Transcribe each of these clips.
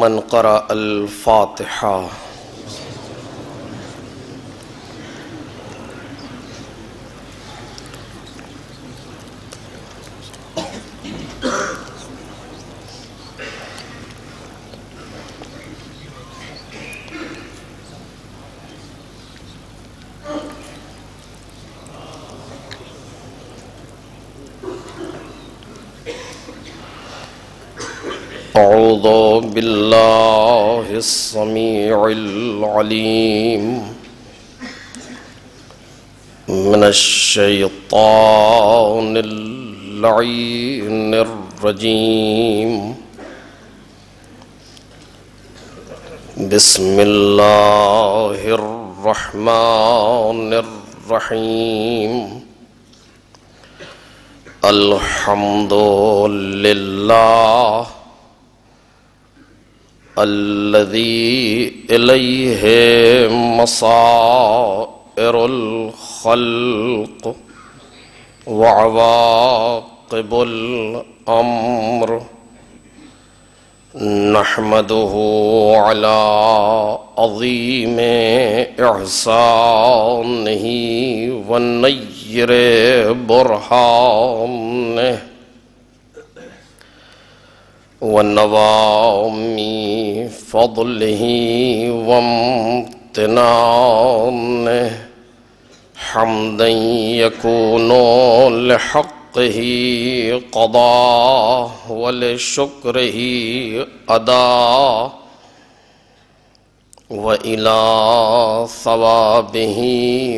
من قرأ الفاتحة. أعوذ بالله السميع العليم من الشيطان اللعين الرجيم. بسم الله الرحمن الرحيم. الحمد لله الذي إليه مصائر الخلق وعواقب الأمر. نحمده على عظيم إحسانه ونير برهانه ونوام فضله وامتنانه. حمدا يكون لحقه قضاء ولشكره أداء وإلى ثوابه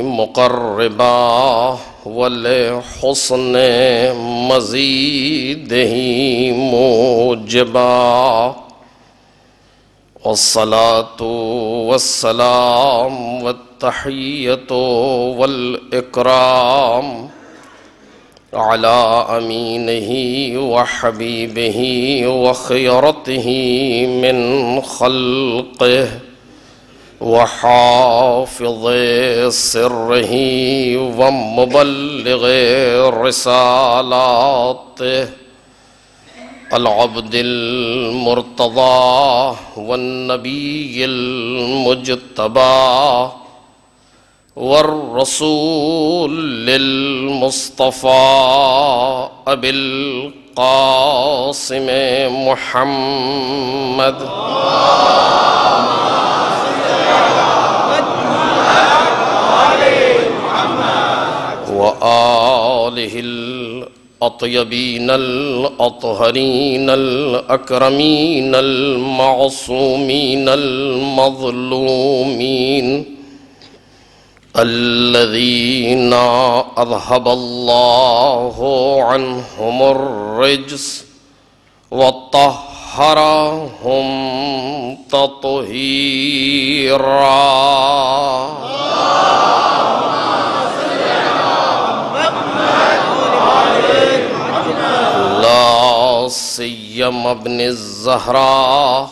مقربا ولحسن مزيده موجبا. والصلاة والسلام والتحية والإكرام على أمينه وحبيبه وخيرته من خلقه وحافظ سره ومبلغ رسالاته العبد المرتضى والنبي المجتبى والرسول المصطفى أبي القاسم محمد وآله الأطيبين الأطهرين الأكرمين المعصومين المظلومين الذين أذهب الله عنهم الرجس وطهرهم تطهيرا. لا سيما ابن الزهراء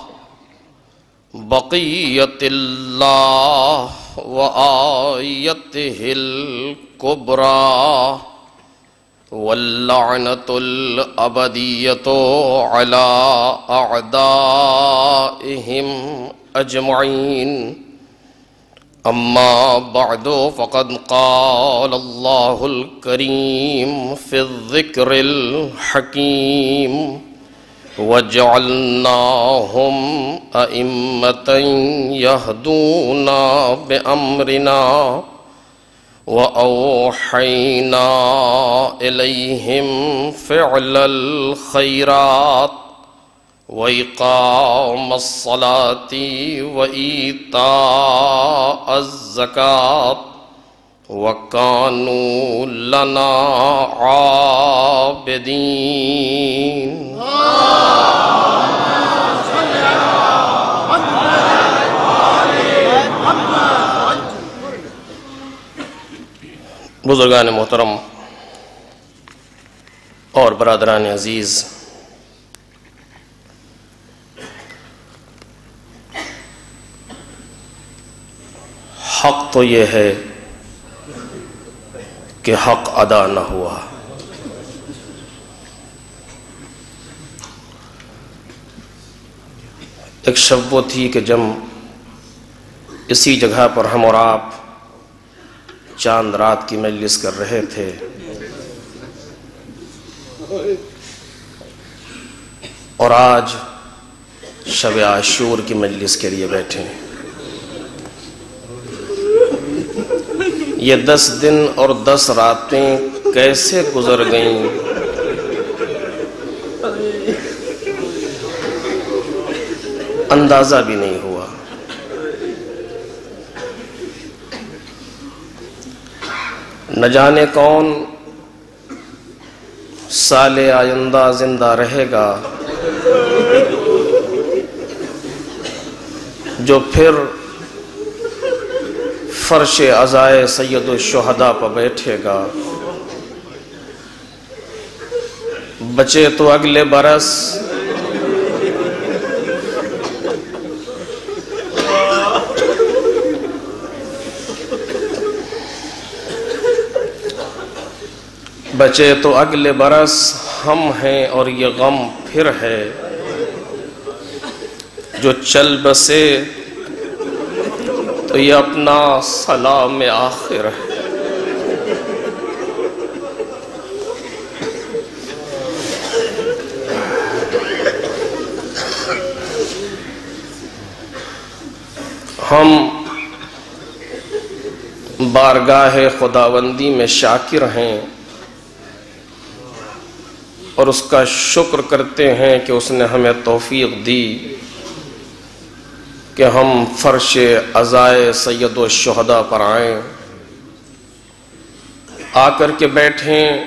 بقية الله وآيته الكبرى واللعنة الأبدية على أعدائهم أجمعين. أما بعد فقد قال الله الكريم في الذكر الحكيم وجعلناهم أئمة يهدون بأمرنا وأوحينا إليهم فعل الخيرات وإقام الصلاة وإيتاء الزكاة وكانوا لنا عابدين. بزرگان محترم اور برادران عزیز، حق تو یہ ہے کہ حق ادا نہ ہوا. ایک شب وہ تھی کہ جب اسی جگہ پر ہم اور آپ چاند رات کی مجلس کر رہے تھے، اور آج شب عاشور کی مجلس کے لیے بیٹھے ہیں۔ یہ 10 دن اور 10 راتیں کیسے گزر گئیں، اندازہ بھی نہیں ہوا۔ نہ جانے کون سال آئندہ زندہ رہے گا جو پھر فرش عزائے سید الشہداء پر بیٹھے گا۔ بچے تو اگلے برس ہم ہیں، اور یہ غم پھر ہے جو چل بسے تو یہ اپنا سلام آخر ہے۔ ہم بارگاہ خداوندی میں شاکر ہیں اور اس کا شکر کرتے ہیں کہ اس نے ہمیں توفیق دی کہ ہم فرش عزائے سید الشہداء پر آئیں، آ کر کے بیٹھیں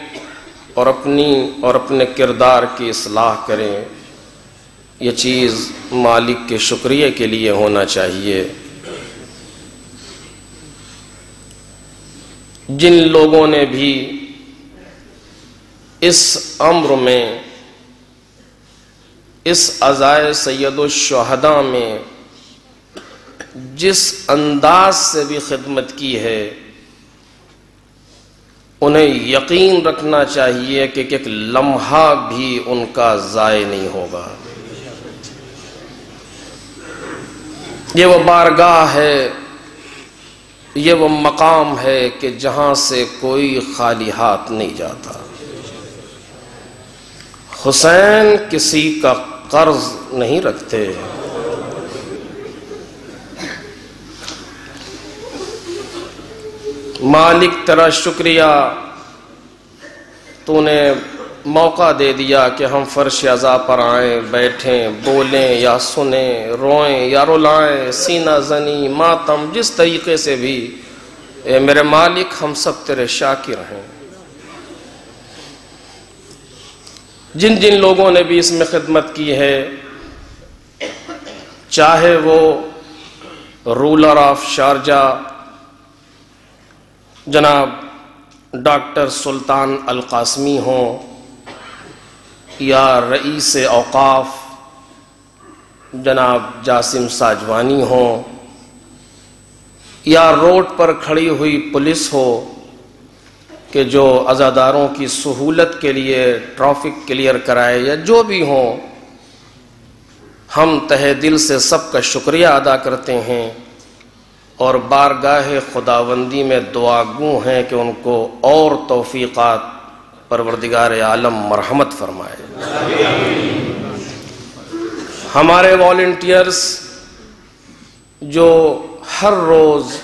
اور اپنی اور اپنے کردار کی اصلاح کریں۔ یہ چیز مالک کے شکریہ کے لیے ہونا چاہیے۔ جن لوگوں نے بھی اس امر میں، اس عزائے سید الشہداء میں جس انداز سے بھی خدمت کی ہے، انہیں یقین رکھنا چاہیے کہ ایک لمحہ بھی ان کا ضائع نہیں ہوگا۔ یہ وہ بارگاہ ہے، یہ وہ مقام ہے کہ جہاں سے کوئی خالی ہاتھ نہیں جاتا۔ حسین کسی کا قرض نہیں رکھتے۔ مالک تیرا شکریہ، تو نے موقع دے دیا کہ ہم فرش عزا پر آئیں، بیٹھیں، بولیں یا سنیں، روئیں یا رلائیں، سینہ زنی، ماتم، جس طریقے سے بھی۔ اے میرے مالک، ہم سب تیرے شاکر ہیں۔ جن جن لوگوں نے بھی اس میں خدمت کی ہے، چاہے وہ رولر آف شارجہ جناب ڈاکٹر سلطان القاسمی ہوں، یا رئیس اوقاف جناب جاسم ساجوانی ہوں، یا روڈ پر کھڑی ہوئی پولیس ہو کہ جو عزاداروں کی سہولت کے لیے ٹریفک کلیئر کرائے، یا جو بھی ہوں، ہم تہہ دل سے سب کا شکریہ ادا کرتے ہیں اور بارگاہ خداوندی میں دعا گو ہیں کہ ان کو اور توفیقات پروردگار عالم مرحمت فرمائے۔ ہمارے والنٹیئرز جو ہر روز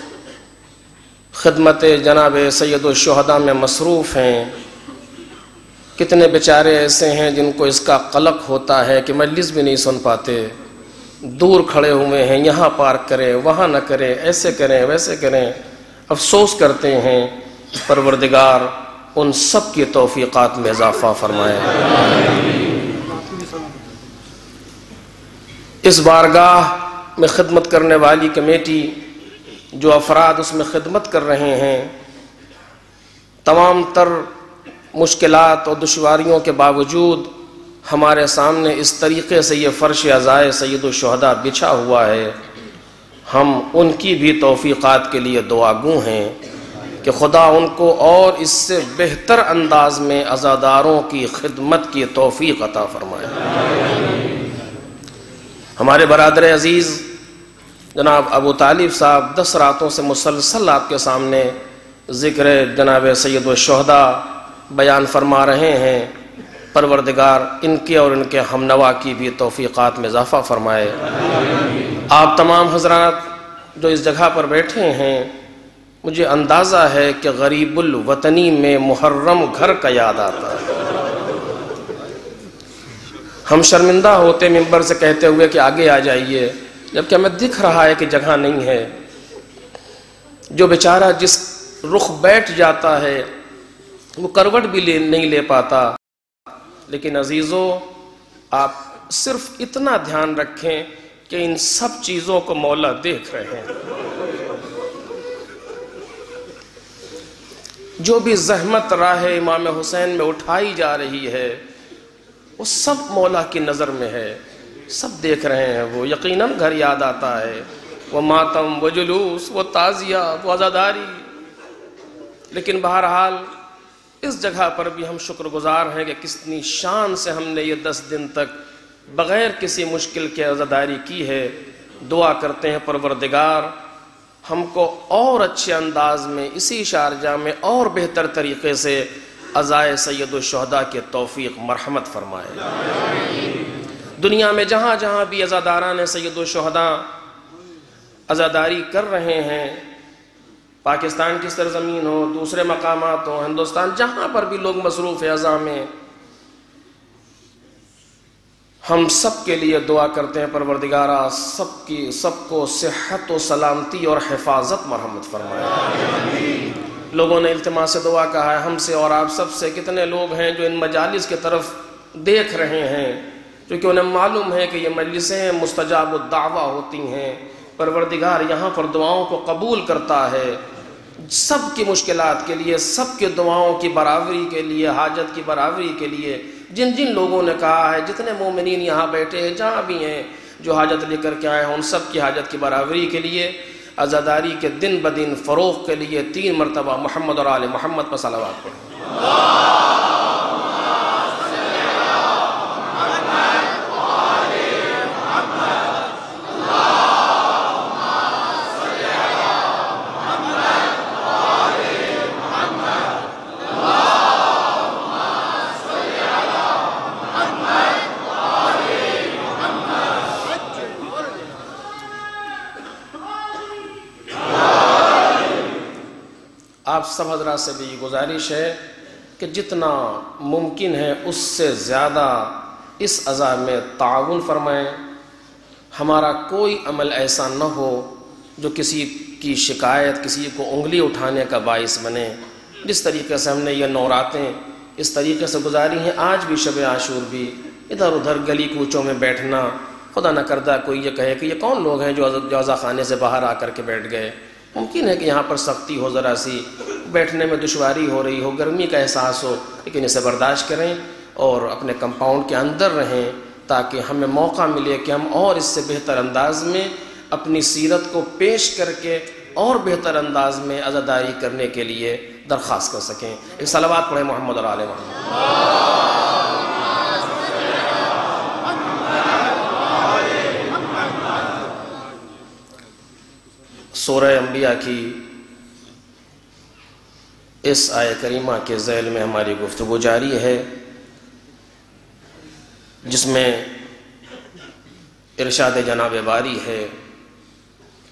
خدمت جناب سید الشہداء میں مصروف ہیں، کتنے بیچارے ایسے ہیں جن کو اس کا قلق ہوتا ہے کہ مجلس بھی نہیں سن پاتے، دور کھڑے ہوئے ہیں، یہاں پارک کریں، وہاں نہ کریں، ایسے کریں، ویسے کریں، افسوس کرتے ہیں۔ پروردگار ان سب کی توفیقات میں اضافہ فرمائے۔ اس بارگاہ میں خدمت کرنے والی کمیٹی، جو افراد اس میں خدمت کر رہے ہیں، تمام تر مشکلات اور دشواریوں کے باوجود ہمارے سامنے اس طریقے سے یہ فرش عزائے سید الشہداء بچھا ہوا ہے۔ ہم ان کی بھی توفیقات کے لیے دعا گو ہیں کہ خدا ان کو اور اس سے بہتر انداز میں عزاداروں کی خدمت کی توفیق عطا فرمائے۔ ہمارے برادر عزیز جناب ابو طالب صاحب 10 راتوں سے مسلسل آپ کے سامنے ذکر جناب سید الشہداء بیان فرما رہے ہیں۔ پروردگار ان کے اور ان کے ہم نوا کی بھی توفیقات میں اضافہ فرمائے۔ آپ تمام حضرات جو اس جگہ پر بیٹھے ہیں، مجھے اندازہ ہے کہ غریب الوطنی میں محرم گھر کا یاد آتا ہے۔ ہم شرمندہ ہوتے ممبر سے کہتے ہوئے کہ آگے آ جائیے، جبکہ ہمیں دکھ رہا ہے کہ جگہ نہیں ہے۔ جو بیچارہ جس رخ بیٹھ جاتا ہے وہ کروٹ بھی نہیں لے پاتا۔ لیکن عزیزو، آپ صرف اتنا دھیان رکھیں کہ ان سب چیزوں کو مولا دیکھ رہے ہیں۔ جو بھی زحمت راہ امام حسین میں اٹھائی جا رہی ہے وہ سب مولا کی نظر میں ہے، سب دیکھ رہے ہیں۔ وہ یقیناً گھر یاد آتا ہے، وہ ماتم، وہ جلوس، وہ تعزیہ، وہ عزاداری۔ لیکن بہرحال اس جگہ پر بھی ہم شکر گزار ہیں کہ کتنی شان سے ہم نے یہ 10 دن تک بغیر کسی مشکل کے عزاداری کی ہے۔ دعا کرتے ہیں پروردگار ہم کو اور اچھے انداز میں اسی شارجہ میں اور بہتر طریقے سے عزائے سید الشہداء کے توفیق مرحمت فرمائے۔ دنیا میں جہاں جہاں بھی عزاداران سید الشہداء عزاداری کر رہے ہیں، پاکستان کی سرزمین ہو، دوسرے مقامات ہو، ہندوستان، جہاں پر بھی لوگ مصروف عزا میں، ہم سب کے لیے دعا کرتے ہیں پروردگارہ سب کو صحت و سلامتی اور حفاظت مرحمت فرمائے۔ لوگوں نے التماس سے دعا کہا ہے ہم سے اور آپ سب سے۔ کتنے لوگ ہیں جو ان مجالس کی طرف دیکھ رہے ہیں، کیونکہ انہیں معلوم ہے کہ یہ مجلسیں مستجاب الدعوہ ہوتی ہیں، پروردگار یہاں پر دعاؤں کو قبول کرتا ہے۔ سب کی مشکلات کے لیے، سب کے دعاؤں کی برابری کے لیے، حاجت کی برابری کے لیے، جن جن لوگوں نے کہا ہے، جتنے مومنین یہاں بیٹھے ہیں، جہاں بھی ہیں، جو حاجت لے کر کے آئے ہیں، ان سب کی حاجت کی برابری کے لیے، عزاداری کے دن بدن فروغ کے لیے 3 مرتبہ محمد اور آل محمد پر صلوات پڑھیں۔ آپ سب حضرات سے بھی گزارش ہے کہ جتنا ممکن ہے اس سے زیادہ اس عزا میں تعاون فرمائیں۔ ہمارا کوئی عمل ایسا نہ ہو جو کسی کی شکایت، کسی کو انگلی اٹھانے کا باعث بنے۔ جس طریقے سے ہم نے یہ 9 راتیں اس طریقے سے گزاری ہیں، آج بھی شب عاشور بھی ادھر ادھر گلی کوچوں میں بیٹھنا، خدا نہ کردہ کوئی یہ کہے کہ یہ کون لوگ ہیں جو عزا خانے سے باہر آ کر کے بیٹھ گئے۔ ممکن ہے کہ یہاں پر سختی ہو، ذرا سی بیٹھنے میں دشواری ہو رہی ہو، گرمی کا احساس ہو، لیکن اسے برداشت کریں اور اپنے کمپاؤنڈ کے اندر رہیں تاکہ ہمیں موقع ملے کہ ہم اور اس سے بہتر انداز میں اپنی سیرت کو پیش کر کے اور بہتر انداز میں عزاداری کرنے کے لیے درخواست کر سکیں۔ ایک صلوات پڑھیں محمد اور آل محمد۔ سورہ انبیاء کی اس آیہ کریمہ کے ذیل میں ہماری گفتگو جاری ہے، جس میں ارشاد جناب باری ہے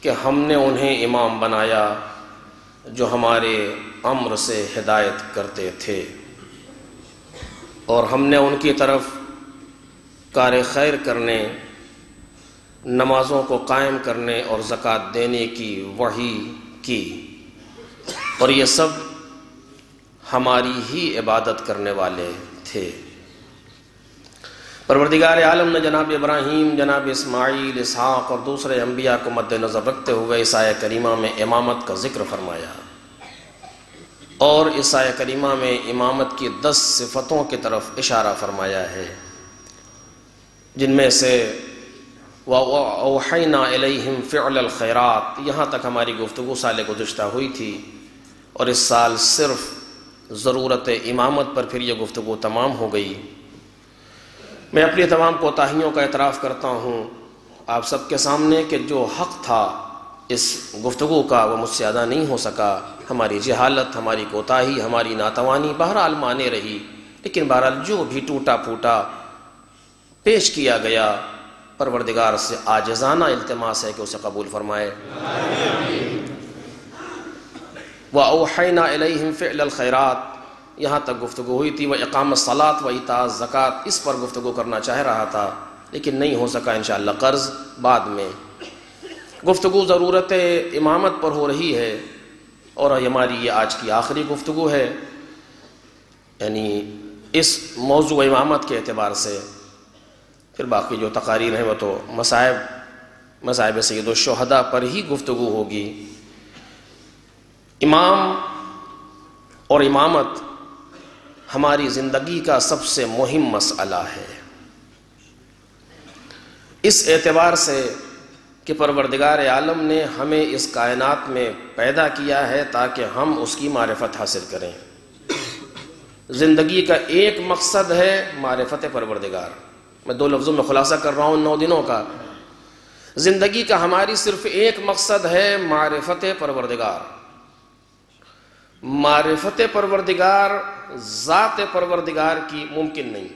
کہ ہم نے انہیں امام بنایا جو ہمارے امر سے ہدایت کرتے تھے، اور ہم نے ان کی طرف کار خیر کرنے، نمازوں کو قائم کرنے اور زکوٰۃ دینے کی وحی کی، اور یہ سب ہماری ہی عبادت کرنے والے تھے۔ پروردگار عالم نے جناب ابراہیم، جناب اسماعیل، اسحاق اور دوسرے انبیاء کو مد نظر رکھتے ہوئے اس آیہ کریمہ میں امامت کا ذکر فرمایا، اور اس آیہ کریمہ میں امامت کی 10 صفتوں کی طرف اشارہ فرمایا ہے، جن میں سے وَأَوْحَيْنَا إِلَيْهِمْ فِعْلَ الْخَيْرَاتِ، یہاں تک ہماری گفتگو سال گزشتہ ہوئی تھی، اور اس سال صرف ضرورت امامت پر پھر یہ گفتگو تمام ہو گئی۔ میں اپنی تمام کوتاہیوں کا اعتراف کرتا ہوں، آپ سب کے سامنے کہ جو حق تھا اس گفتگو کا وہ مجھ سے ادا نہیں ہو سکا، ہماری جہالت، ہماری کوتاہی، ہماری ناتوانی بہرحال مانے رہی، لیکن بہرحال جو بھی ٹوٹا پھوٹا پیش کیا گیا پروردگار سے عاجزانہ التماس ہے کہ اسے قبول فرمائے۔ وَأَوْحَيْنَا إِلَيْهِمْ فِعْلَ الْخَيْرَاتِ، یہاں تک گفتگو ہوئی تھی۔ وَإِقَامَ الصَّلَاةِ وَإِيتَاءَ الزَّكَاةِ، اس پر گفتگو کرنا چاہ رہا تھا لیکن نہیں ہو سکا، انشاءاللہ قرض بعد میں۔ گفتگو ضرورت امامت پر ہو رہی ہے اور ہماری یہ آج کی آخری گفتگو ہے، یعنی اس موضوع امامت کے اعتبار سے۔ پھر باقی جو تقاریر ہیں وہ تو مصائب سید الشہداء پر ہی گفتگو ہوگی۔ امام اور امامت ہماری زندگی کا سب سے مہم مسئلہ ہے، اس اعتبار سے کہ پروردگار عالم نے ہمیں اس کائنات میں پیدا کیا ہے تاکہ ہم اس کی معرفت حاصل کریں۔ زندگی کا ایک مقصد ہے معرفت پروردگار۔ میں 2 لفظوں میں خلاصہ کر رہا ہوں 9 دنوں کا۔ زندگی کا ہماری صرف ایک مقصد ہے معرفت پروردگار۔ معرفت پروردگار ذات پروردگار کی ممکن نہیں۔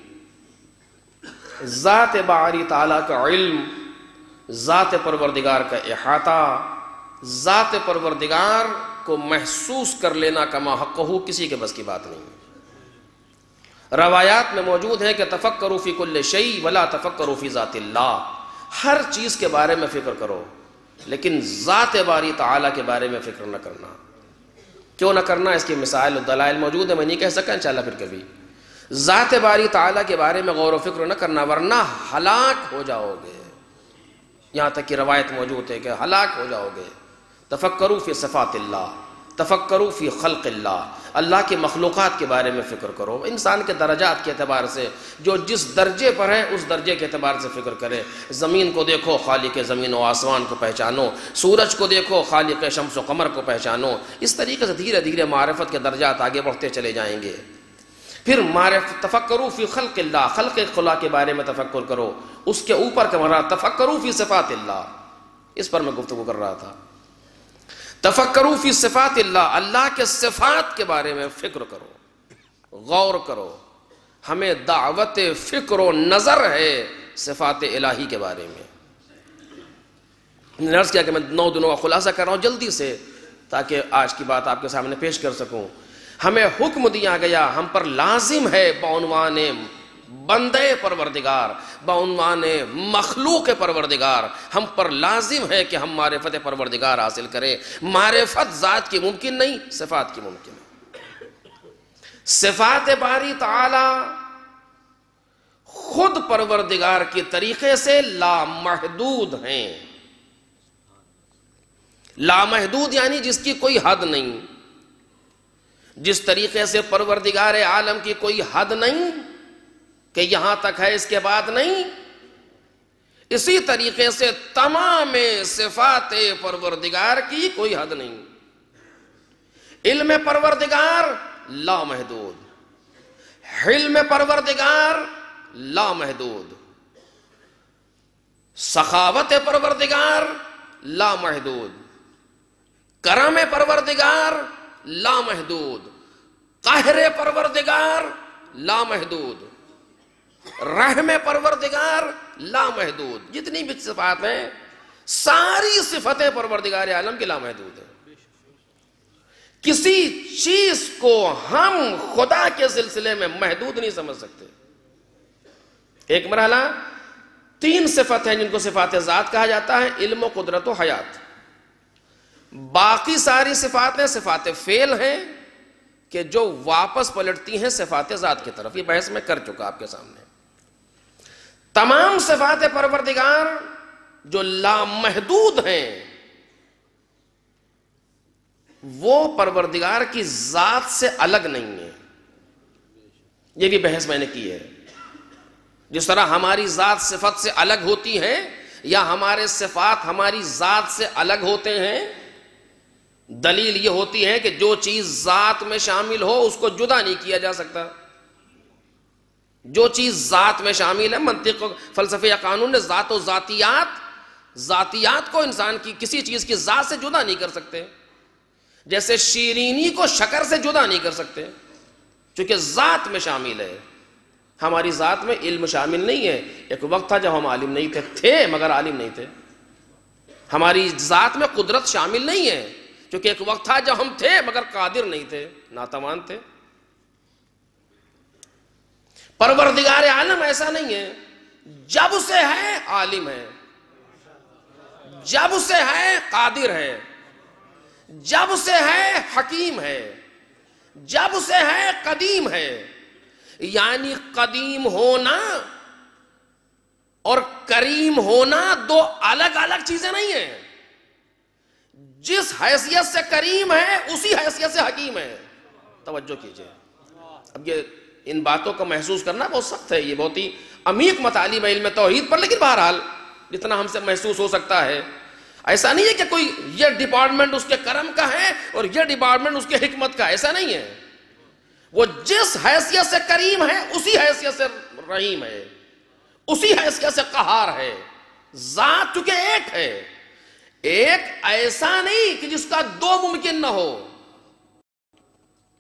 ذات باری تعالیٰ کا علم، ذات پروردگار کا احاطہ، ذات پروردگار کو محسوس کر لینا کما حقہ کسی کے بس کی بات نہیں۔ روایات میں موجود ہے کہ تفکروا فی کل شیء ولا تفکروا فی ذات اللہ، ہر چیز کے بارے میں فکر کرو لیکن ذات باری تعالیٰ کے بارے میں فکر نہ کرنا۔ کیوں نہ کرنا؟ اس کی مثال و دلائل موجود ہے، میں نہیں کہہ سکا، انشاءاللہ پھر کبھی۔ ذات باری تعالیٰ کے بارے میں غور و فکر نہ کرنا ورنہ ہلاک ہو جاؤ گے۔ یہاں تک کہ روایت موجود ہے کہ ہلاک ہو جاؤ گے۔ تفکروا فی صفات اللہ، تفکروا فی خلق اللہ، اللہ کی مخلوقات کے بارے میں فکر کرو۔ انسان کے درجات کے اعتبار سے جو جس درجے پر ہے اس درجے کے اعتبار سے فکر کرے۔ زمین کو دیکھو، خالق زمین و آسمان کو پہچانو۔ سورج کو دیکھو، خالق شمس و قمر کو پہچانو۔ اس طریقے سے دھیرے دھیرے معرفت کے درجات آگے بڑھتے چلے جائیں گے۔ پھر تفکروا فی خلق اللہ، خلق خلا کے بارے میں تفکر کرو۔ اس کے اوپر کا مراد تفکروا فی صفات اللہ، اس پر میں گفتگو کر رہا تھا۔ تفکروا فی صفات اللہ، اللہ کے صفات کے بارے میں فکر کرو، غور کرو۔ ہمیں دعوت فکر و نظر ہے صفات الہی کے بارے میں۔ میں نے عرض کیا کہ میں 9 دنوں کا خلاصہ کر رہا ہوں جلدی سے تاکہ آج کی بات آپ کے سامنے پیش کر سکوں۔ ہمیں حکم دیا گیا، ہم پر لازم ہے بعنوان بندے پروردگار، بعنوان مخلوق پروردگار، ہم پر لازم ہے کہ ہم معرفت پروردگار حاصل کریں۔ معرفت ذات کی ممکن نہیں، صفات کی ممکن ہے۔ صفات باری تعالی خود پروردگار کے طریقے سے لامحدود ہیں۔ لامحدود یعنی جس کی کوئی حد نہیں۔ جس طریقے سے پروردگار عالم کی کوئی حد نہیں کہ یہاں تک ہے اس کے بعد نہیں، اسی طریقے سے تمام صفات پروردگار کی کوئی حد نہیں۔ علم پروردگار لامحدود، حلم پروردگار لامحدود، سخاوت پروردگار لامحدود، کرم پروردگار لامحدود، قہر پروردگار لامحدود، رحم پروردگار لامحدود۔ جتنی بھی صفات ہیں ساری صفتیں پروردگار عالم کی لامحدود ہیں۔ کسی چیز کو ہم خدا کے سلسلے میں محدود نہیں سمجھ سکتے۔ ایک مرحلہ 3 صفت ہیں جن کو صفات ذات کہا جاتا ہے، علم و قدرت و حیات۔ باقی ساری صفاتیں صفات فعل ہیں کہ جو واپس پلٹتی ہیں صفات ذات کی طرف۔ یہ بحث میں کر چکا آپ کے سامنے۔ تمام صفات پروردگار جو لامحدود ہیں وہ پروردگار کی ذات سے الگ نہیں ہیں۔ یہ بھی بحث میں نے کی ہے۔ جس طرح ہماری ذات صفت سے الگ ہوتی ہے یا ہمارے صفات ہماری ذات سے الگ ہوتے ہیں، دلیل یہ ہوتی ہے کہ جو چیز ذات میں شامل ہو اس کو جدا نہیں کیا جا سکتا۔ جو چیز ذات میں شامل ہے، منطق فلسفے یا قانون نے ذات و ذاتیات ذاتیات کو انسان کی کسی چیز کی ذات سے جدا نہیں کر سکتے، جیسے شیرینی کو شکر سے جدا نہیں کر سکتے چونکہ ذات میں شامل ہے۔ ہماری ذات میں علم شامل نہیں ہے، ایک وقت تھا جب ہم عالم نہیں تھے مگر عالم نہیں تھے۔ ہماری ذات میں قدرت شامل نہیں ہے کیونکہ ایک وقت تھا جب ہم تھے مگر قادر نہیں تھے، ناتوان تھے۔ پروردگار عالم ایسا نہیں ہے، جب سے ہے عالم ہے، جب سے ہے قادر ہے، جب سے ہے حکیم ہے، جب سے ہے قدیم ہے۔ یعنی قدیم ہونا اور کریم ہونا دو الگ الگ چیزیں نہیں ہیں۔ جس حیثیت سے کریم ہے اسی حیثیت سے حکیم ہے۔ توجہ کیجئے، اب یہ ان باتوں کو محسوس کرنا بہت سخت ہے، یہ بہت ہی عمیق مطالب ہے علم توحید پر، لیکن بہرحال جتنا ہم سے محسوس ہو سکتا ہے۔ ایسا نہیں ہے کہ کوئی یہ ڈپارٹمنٹ اس کے کرم کا ہے اور یہ ڈپارٹمنٹ اس کے حکمت کا، ایسا نہیں ہے۔ وہ جس حیثیت سے کریم ہے اسی حیثیت سے رحیم ہے، اسی حیثیت سے قہار ہے۔ ذات چونکہ ایک ہے، ایک ایسا نہیں کہ جس کا دو ممکن نہ ہو،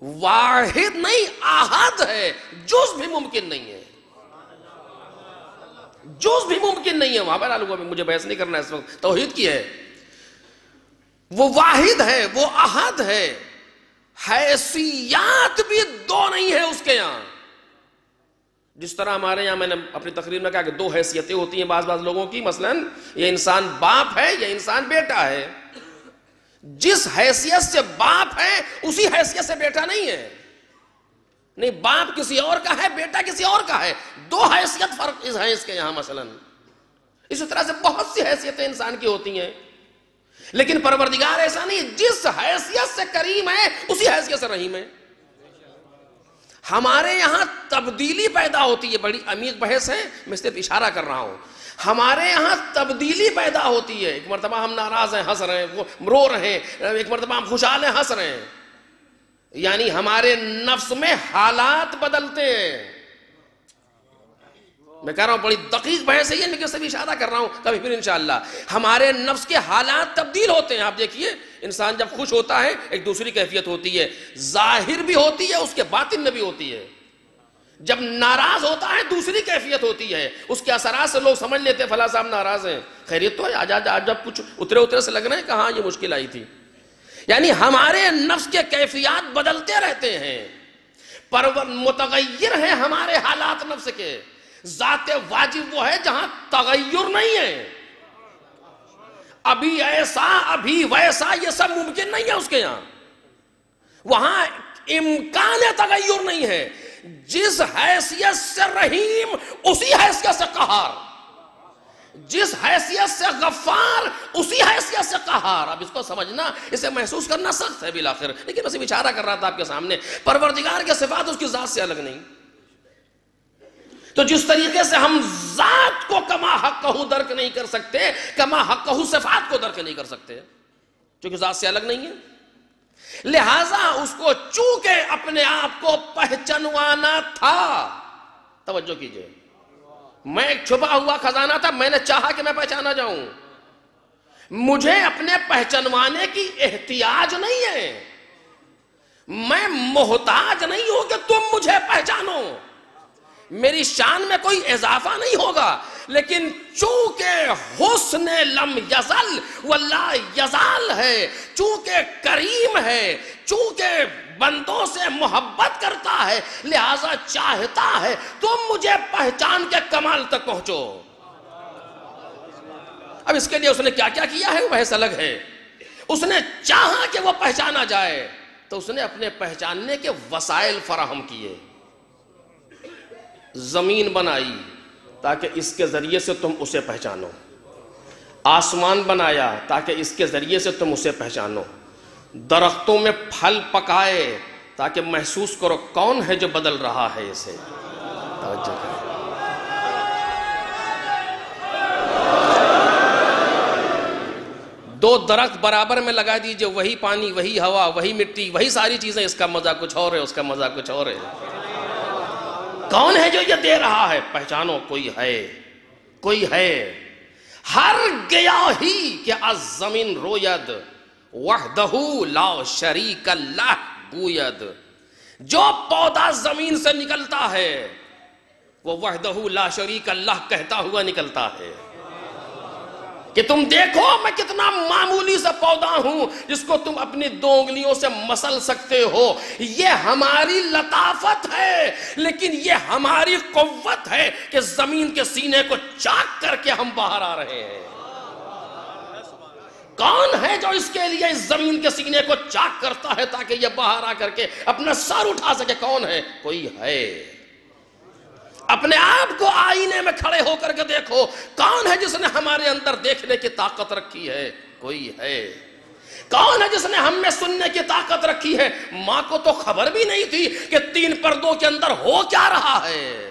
واحد نہیں احد ہے، جز بھی ممکن نہیں ہے، جز بھی ممکن نہیں ہے۔ وہاں پر آلوگا بھی مجھے بحث نہیں کرنا اس وقت، توحید کی ہے۔ وہ واحد ہے، وہ احد ہے، حیثیات بھی دو نہیں ہے اس کے یہاں۔ جس طرح ہمارے یہاں میں نے اپنی تقریر میں کہا کہ دو حیثیتیں ہوتی ہیں بعض لوگوں کی، مثلا یہ انسان باپ ہے یا انسان بیٹا ہے۔ جس حیثیت سے باپ ہے اسی حیثیت سے بیٹا نہیں ہے، نہیں باپ کسی اور کا ہے، بیٹا کسی اور کا ہے، دو حیثیت فرق ہیں اس کے یہاں مثلا۔ اسی طرح سے بہت سی حیثیتیں انسان کی ہوتی ہیں، لیکن پروردگار ایسا نہیں، جس حیثیت سے کریم ہے اسی حیثیت سے رحیم ہے۔ ہمارے یہاں تبدیلی پیدا ہوتی ہے، بڑی عمیق بحث ہے، میں صرف اشارہ کر رہا ہوں۔ ہمارے یہاں تبدیلی پیدا ہوتی ہے، ایک مرتبہ ہم ناراض ہیں ہنس رہے ہیں، رو رہے ہیں، ایک مرتبہ ہم خوشحال ہیں ہنس رہے ہیں، یعنی ہمارے نفس میں حالات بدلتے ہیں۔ میں کہہ رہا ہوں بڑی دقیق بحث ہے یہ، لیکن صرف اشارہ کر رہا ہوں، کبھی پھر انشاءاللہ ہمارے نفس کے حالات تبدیل ہوتے ہیں۔ آپ دیکھیے انسان جب خوش ہوتا ہے ایک دوسری کیفیت ہوتی ہے، ظاہر بھی ہوتی ہے، اس کے باطن میں بھی ہوتی ہے۔ جب ناراض ہوتا ہے دوسری کیفیت ہوتی ہے، اس کے اثرات سے لوگ سمجھ لیتے ہیں فلاں صاحب ناراض ہیں، خیریت تو ہے، آج جب کچھ اترے سے لگ رہے ہیں کہاں یہ مشکل آئی تھی۔ یعنی ہمارے نفس کے کیفیات بدلتے رہتے ہیں، متغیر ہیں ہمارے حالات نفس کے۔ ذات واجب وہ ہے جہاں تغیر نہیں ہے، ابھی ایسا ابھی ویسا یہ سب ممکن نہیں ہے اس کے یہاں، وہاں امکان تغیر نہیں ہے۔ جس حیثیت سے رحیم اسی حیثیت سے قہار، جس حیثیت سے غفار اسی حیثیت سے قہار۔ اب اس کو سمجھنا، اسے محسوس کرنا سخت ہے بالآخر، لیکن بس اشارہ کر رہا تھا آپ کے سامنے، پروردگار کے صفات اس کی ذات سے الگ نہیں۔ تو جس طریقے سے ہم ذات کو کما حقہ درک نہیں کر سکتے، کما حقہ صفات کو درک نہیں کر سکتے، کیونکہ ذات سے الگ نہیں ہے۔ لہٰذا اس کو چونکہ اپنے آپ کو پہچانوانا تھا، توجہ کیجئے، میں ایک چھپا ہوا خزانہ تھا، میں نے چاہا کہ میں پہچانا جاؤں، مجھے اپنے پہچانوانے کی احتیاج نہیں ہے، میں محتاج نہیں ہوں کہ تم مجھے پہچانو، میری شان میں کوئی اضافہ نہیں ہوگا، لیکن چونکہ حسن لم یزل ولا یزال ہے، چونکہ کریم ہے، چونکہ بندوں سے محبت کرتا ہے، لہذا چاہتا ہے تم مجھے پہچان کے کمال تک پہنچو۔ اب اس کے لیے اس نے کیا کیا کیا ہے وہ بحث الگ ہے۔ اس نے چاہا کہ وہ پہچانا جائے تو اس نے اپنے پہچاننے کے وسائل فراہم کیے، زمین بنائی تاکہ اس کے ذریعے سے تم اسے پہچانو، آسمان بنایا تاکہ اس کے ذریعے سے تم اسے پہچانو، درختوں میں پھل پکائے تاکہ محسوس کرو کون ہے جو بدل رہا ہے اسے۔ توجہ کرو، دو درخت برابر میں لگا دیجئے، وہی پانی، وہی ہوا، وہی مٹی، وہی ساری چیزیں، اس کا مزہ کچھ اور ہے، اس کا مزہ کچھ اور ہے۔ کون ہے جو یہ دے رہا ہے؟ پہچانو، کوئی ہے، کوئی ہے۔ ہر گیاہی کہ از زمین روید وحدہ لا شریک لہ گوید. جو پودا زمین سے نکلتا ہے وہ وحدہ لا شریک اللہ کہتا ہوا نکلتا ہے. کہ تم دیکھو میں کتنا معمولی سا پودا ہوں جس کو تم اپنی دو انگلیوں سے مسل سکتے ہو. یہ ہماری لطافت ہے لیکن یہ ہماری قوت ہے کہ زمین کے سینے کو چاک کر کے ہم باہر آ رہے ہیں. کون ہے جو اس کے لیے اس زمین کے سینے کو چاک کرتا ہے تاکہ یہ باہر آ کر کے اپنا سر اٹھا سکے؟ کون ہے؟ کوئی ہے. اپنے آپ کو آئینے میں کھڑے ہو کر کے دیکھو کون ہے جس نے ہمارے اندر دیکھنے کی طاقت رکھی ہے؟ کوئی ہے. کون ہے جس نے ہم میں سننے کی طاقت رکھی ہے؟ ماں کو تو خبر بھی نہیں تھی کہ 3 پردوں کے اندر ہو کیا رہا ہے.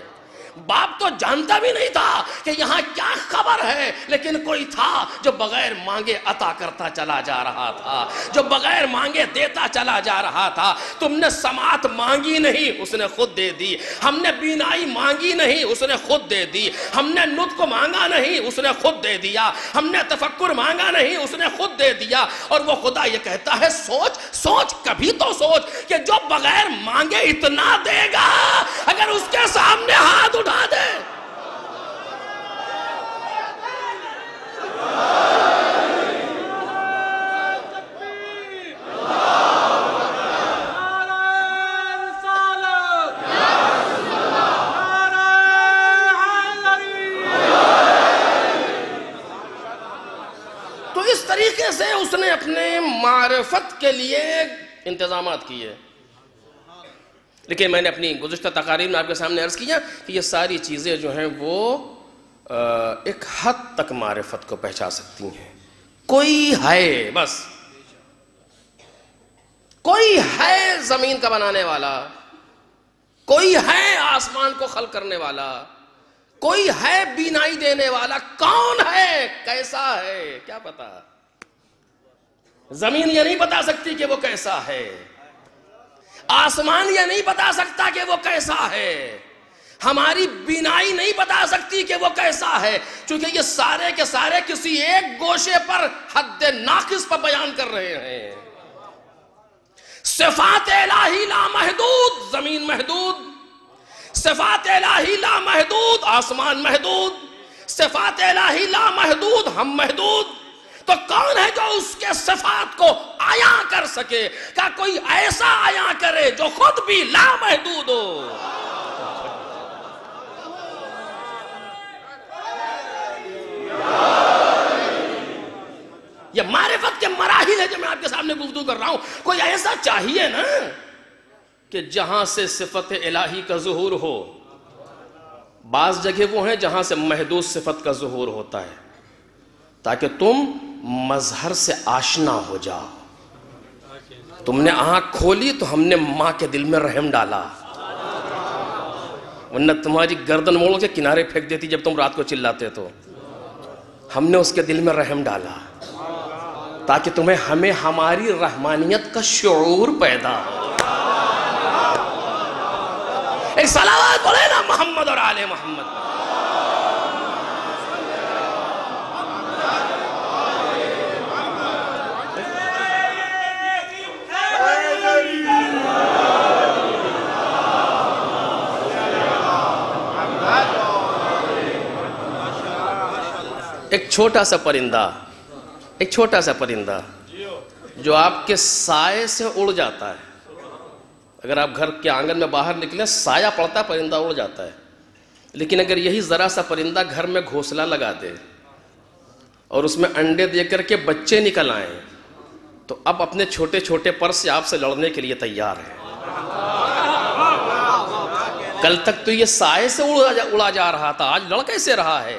باپ تو جانتا بھی نہیں تھا کہ یہاں کیا خبر ہے، لیکن کوئی تھا جو بغیر مانگے عطا کرتا چلا جا رہا تھا، جو بغیر مانگے دیتا چلا جا رہا تھا. تم نے سماعت مانگی نہیں، اس نے خود دے دی. ہم نے بینائی مانگی نہیں، اس نے خود دے دی. ہم نے نطق مانگا نہیں، اس نے خود دے دیا. ہم نے تفکر مانگا نہیں، اس نے خود دے دیا. اور وہ خدا یہ کہتا ہے سوچ سوچ، کبھی تو سوچ کہ جو بغیر مانگے اتنا دے گا، اگر اس کے سامنے ہاتھ اٹھا دے. تو اس طریقے سے اس نے اپنے معرفت کے لیے انتظامات کیے. لیکن میں نے اپنی گزشتہ تقاریر میں آپ کے سامنے عرض کیا کہ یہ ساری چیزیں جو ہیں وہ ایک حد تک معرفت کو پہچان سکتی ہیں. کوئی ہے، بس کوئی ہے زمین کا بنانے والا، کوئی ہے آسمان کو خلق کرنے والا، کوئی ہے بینائی دینے والا. کون ہے؟ کیسا ہے؟ کیا پتا. زمین یہ نہیں بتا سکتی کہ وہ کیسا ہے، آسمان یہ نہیں بتا سکتا کہ وہ کیسا ہے، ہماری بینائی نہیں بتا سکتی کہ وہ کیسا ہے، چونکہ یہ سارے کے سارے کسی ایک گوشے پر حد ناقص پر بیان کر رہے ہیں. صفات الہی لامحدود، زمین محدود. صفات الہی لامحدود، آسمان محدود. صفات الہی لامحدود، ہم محدود. تو کون ہے جو اس کے صفات کو عیاں کر سکے؟ کیا کوئی ایسا عیاں کرے جو خود بھی لامحدود ہو؟ یہ معرفت کے مراحل ہے جو میں آپ کے سامنے گفتگو کر رہا ہوں. کوئی ایسا چاہیے نا کہ جہاں سے صفت الہی کا ظہور ہو. بعض جگہ وہ ہیں جہاں سے محدود صفت کا ظہور ہوتا ہے تاکہ تم مظہر سے آشنا ہو جاؤ. تم نے آنکھ کھولی تو ہم نے ماں کے دل میں رحم ڈالا، ورنہ تمہاری گردن موڑ کے کنارے پھینک دیتی جب تم رات کو چلاتے تو. ہم نے اس کے دل میں رحم ڈالا تاکہ ہمیں ہماری رحمانیت کا شعور پیدا ہو. ایک صلوات بولے نا محمد اور آل محمد. ایک چھوٹا سا پرندہ جو آپ کے سائے سے اڑ جاتا ہے. اگر آپ گھر کے آنگن میں باہر نکلیں سایہ پڑتا ہے، پرندہ اڑ جاتا ہے. لیکن اگر یہی ذرا سا پرندہ گھر میں گھونسلہ لگا دے اور اس میں انڈے دے کر کے بچے نکل آئیں تو اب اپنے چھوٹے چھوٹے پر سے آپ سے لڑنے کے لیے تیار ہے. کل تک تو یہ سائے سے اڑا جا رہا تھا، آج لڑ کیسے رہا ہے؟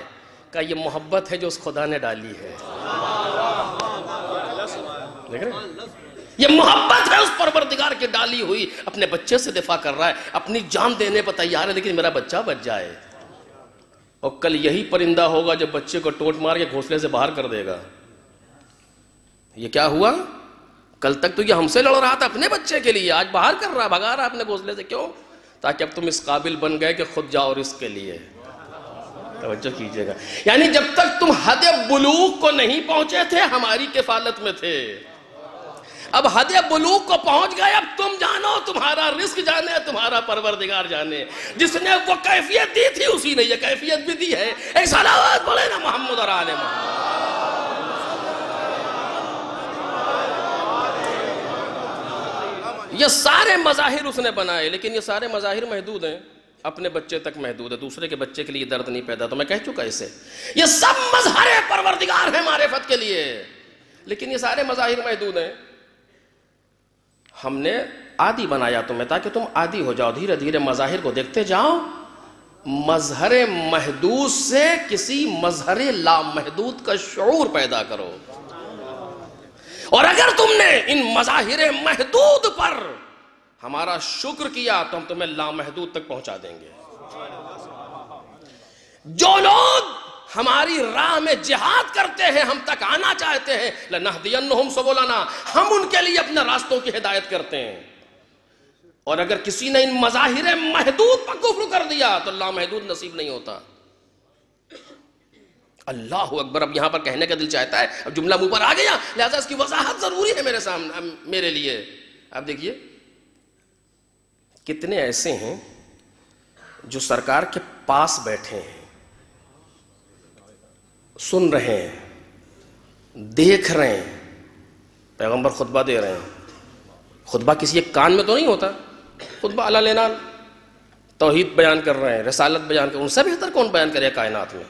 کہ یہ محبت ہے جو اس خدا نے ڈالی ہے. دیکھ رہے ہیں؟ یہ محبت ہے اس پروردگار کی ڈالی ہوئی. اپنے بچے سے دفاع کر رہا ہے، اپنی جان دینے پر تیار ہے، لیکن میرا بچہ بچ جائے. اور کل یہی پرندہ ہوگا جو بچے کو ٹوٹ مار کے گھونسلے سے باہر کر دے گا. یہ کیا ہوا؟ کل تک تو یہ ہم سے لڑ رہا تھا اپنے بچے کے لیے، آج باہر کر رہا، بھگا رہا اپنے گھونسلے سے. کیوں؟ تاکہ اب تم اس قابل بن گئے کہ خود جاؤ رزق کے لیے. توجہ کیجئے گا، یعنی جب تک تم حد بلوغ کو نہیں پہنچے تھے ہماری کفالت میں تھے، اب حد بلوغ کو پہنچ گئے، اب تم جانو، تمہارا رزق جانے، تمہارا پروردگار جانے۔ جس نے وہ کیفیت دی تھی اسی نے یہ کیفیت بھی دی ہے۔ ایک صلوات پڑھے نا محمد اور آل محمد۔ یہ سارے مظاہر اس نے بنائے، لیکن یہ سارے مظاہر محدود ہیں، اپنے بچے تک محدود ہے، دوسرے کے بچے کے لیے درد نہیں پیدا۔ تو میں کہہ چکا اسے، یہ سب مظہر پروردگار ہیں معرفت کے لیے، لیکن یہ سارے مظاہر محدود ہیں۔ ہم نے عادی بنایا تمہیں تاکہ تم عادی ہو جاؤ، دھیرے دھیرے مظاہر کو دیکھتے جاؤ، مظہر محدود سے کسی مظہر لامحدود کا شعور پیدا کرو، اور اگر تم نے ان مظاہر محدود پر ہمارا شکر کیا تو ہم تمہیں لامحدود تک پہنچا دیں گے۔ جو لوگ ہماری راہ میں جہاد کرتے ہیں، ہم تک آنا چاہتے ہیں، لَنَهْدِيَنَّهُمْ سُبُلَنَا، ہم ان کے لیے اپنے راستوں کی ہدایت کرتے ہیں۔ اور اگر کسی نے ان مظاہر محدود پر کفر کر دیا تو لامحدود نصیب نہیں ہوتا۔ اللہ اکبر، اب یہاں پر کہنے کا دل چاہتا ہے، اب جملہ منہ پر آ گیا، لہذا اس کی وضاحت ضروری ہے میرے سامنے، میرے لیے۔ اب دیکھیے کتنے ایسے ہیں جو سرکار کے پاس بیٹھے ہیں، سن رہے ہیں، دیکھ رہے ہیں، پیغمبر خطبہ دے رہے ہیں، خطبہ کسی ایک کان میں تو نہیں ہوتا، خطبہ علی لینان، توحید بیان کر رہے ہیں، رسالت بیان کر رہے ہیں، ان سے بہتر کون بیان کرے کائنات میں؟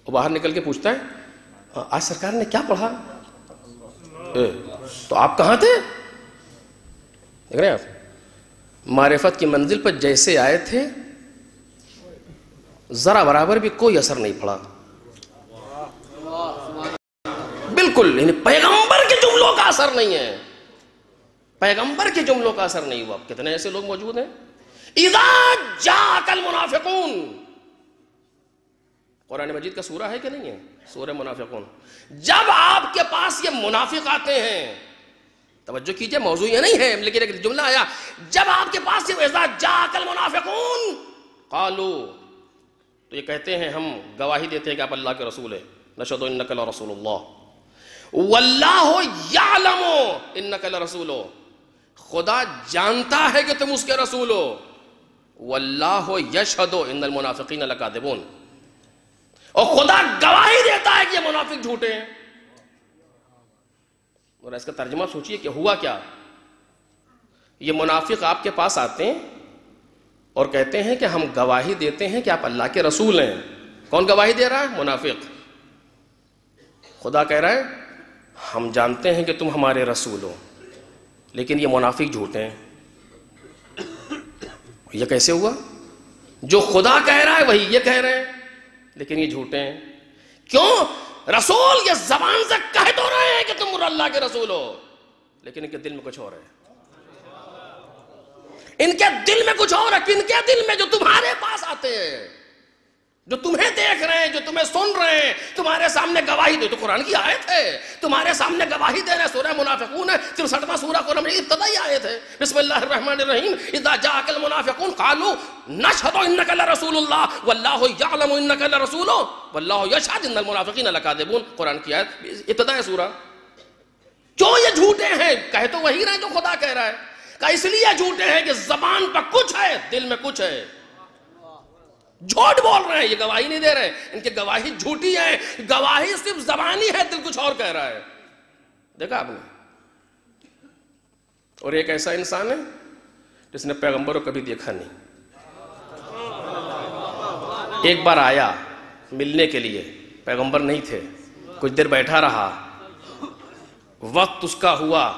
وہ باہر نکل کے پوچھتا ہے آج سرکار نے کیا پڑھا؟ تو آپ کہاں تھے؟ دیکھ رہے ہیں آپ، معرفت کی منزل پر جیسے آئے تھے ذرا برابر بھی کوئی اثر نہیں پڑا، بالکل، یعنی پیغمبر کے جملوں کا اثر نہیں ہے، پیغمبر کے جملوں کا اثر نہیں ہوا۔ کتنے ایسے لوگ موجود ہیں، اذا جاءک المنافقون، قرآن مجید کا سورہ ہے کہ نہیں ہے؟ سورہ منافقون۔ جب آپ کے پاس یہ منافق آتے ہیں، توجہ کیجئے، موضوع یہ نہیں ہے لیکن ایک جملہ آیا، جب آپ کے پاس یہ اذا جاءک المنافقون قالوا، تو یہ کہتے ہیں ہم گواہی دیتے ہیں کہ آپ اللہ کے رسول ہیں، نشہد انک لرسول اللہ واللہ یعلم انک لرسول، خدا جانتا ہے کہ تم اس کے رسول ہو، واللہ یشہد ان المنافقین لکاذبون، اور خدا گواہی دیتا ہے کہ یہ منافق جھوٹے ہیں۔ اور اس کا ترجمہ سوچئے کہ ہوا کیا؟ یہ منافق آپ کے پاس آتے ہیں اور کہتے ہیں کہ ہم گواہی دیتے ہیں کہ آپ اللہ کے رسول ہیں۔ کون گواہی دے رہا ہے؟ منافق۔ خدا کہہ رہا ہے ہم جانتے ہیں کہ تم ہمارے رسول ہو، لیکن یہ منافق جھوٹے ہیں۔ یہ کیسے ہوا؟ جو خدا کہہ رہا ہے وہی یہ کہہ رہے ہیں، لیکن یہ جھوٹے ہیں۔ کیوں؟ رسول یہ زبان سے کہہ تو رہے ہیں کہ تم اللہ کے رسول ہو، لیکن ان کے دل میں کچھ اور ہے، ان کے دل میں کچھ اور ہے۔ ان کے دل میں جو تمہارے پاس آتے ہیں، جو تمہیں دیکھ رہے ہیں، جو تمہیں سن رہے ہیں، تمہارے سامنے گواہی دے، تو قرآن کی آیت ہے، تمہارے سامنے گواہی دے رہے ہیں، سورہ منافقون ہے، 63واں سورہ قرآن میں ابتدائی آیت ہے، بسم اللہ الرحمن الرحیم، اذا جاءک المنافقون قالوا نشہد انک لرسول اللہ واللہ یعلم انک لرسول واللہ یشہد ان المنافقین لکاذبون، قرآن کی آیت ابتدائی سورہ۔ کیوں یہ جھوٹے ہیں؟ کہہ تو وہی رہے جو خدا کہہ رہا ہے، کہ اس لیے جھوٹے ہیں کہ زبان پر کچھ ہے، دل میں کچھ ہے، جھوٹ بول رہے ہیں، یہ گواہی نہیں دے رہے، ان کی گواہی جھوٹی ہے، گواہی صرف زبانی ہے، دل کچھ اور کہہ رہا ہے۔ دیکھا آپ نے؟ اور ایک ایسا انسان ہے جس نے پیغمبر کو کبھی دیکھا نہیں، ایک بار آیا ملنے کے لیے، پیغمبر نہیں تھے، کچھ دیر بیٹھا رہا، وقت اس کا ہوا،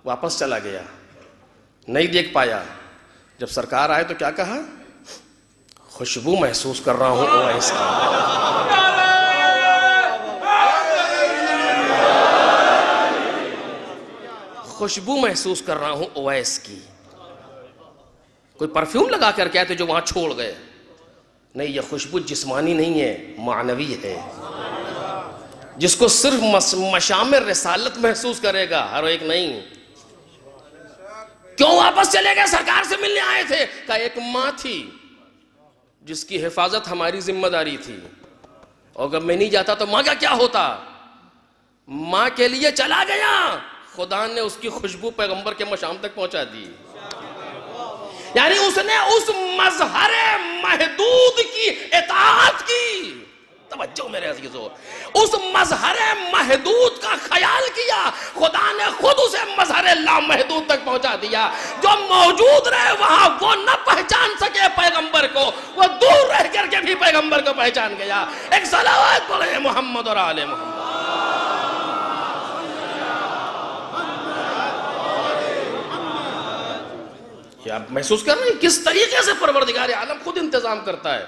واپس چلا گیا، نہیں دیکھ پایا۔ جب سرکار آئے تو کیا کہا؟ خوشبو محسوس کر رہا ہوں اویس کی، خوشبو محسوس کر رہا ہوں اویس کی۔ کوئی پرفیوم لگا کر کیا تھے جو وہاں چھوڑ گئے؟ نہیں، یہ خوشبو جسمانی نہیں ہے، معنوی ہے، جس کو صرف مشام رسالت محسوس کرے گا، ہر ایک نہیں۔ کیوں واپس چلے گئے؟ سرکار سے ملنے آئے تھے، کہ ایک ماں تھی جس کی حفاظت ہماری ذمہ داری تھی، اور اگر میں نہیں جاتا تو ماں کا کیا ہوتا؟ ماں کے لیے چلا گیا، خدا نے اس کی خوشبو پیغمبر کے مشام تک پہنچا دی. یعنی اس نے اس مظہر محدود کی اطاعت کی. توجہ میرے عزیزو، اس مظہر محدود کا خیال کیا، خدا نے خود اسے مظہر لامحدود تک پہنچا دیا. جو موجود رہے وہاں وہ نہ پہچان سکے پیغمبر کو، وہ دور رہ کر کے بھی پیغمبر کو پہچان گیا. ایک صلوات پڑھیں محمد اور آل محمد. یہ آپ محسوس کر رہے ہیں کس طریقے سے پروردگار عالم خود انتظام کرتا ہے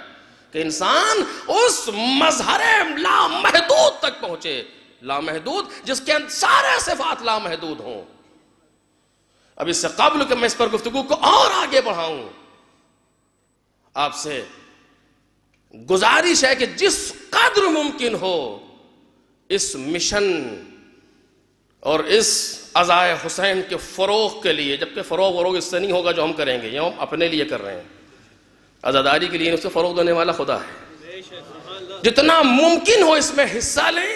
کہ انسان اس مظہر لامحدود تک پہنچے. لامحدود جس کے سارے صفات لامحدود ہوں. اب اس سے قبل کہ میں اس پر گفتگو کو اور آگے بڑھاؤں، آپ سے گزارش ہے کہ جس قدر ممکن ہو اس مشن اور اس عزائے حسین کے فروغ کے لیے، جبکہ فروغ اس سے نہیں ہوگا جو ہم کریں گے، یہ ہم اپنے لیے کر رہے ہیں، عزاداری کے لیے اس سے فروغ دینے والا خدا ہے. جتنا ممکن ہو اس میں حصہ لیں،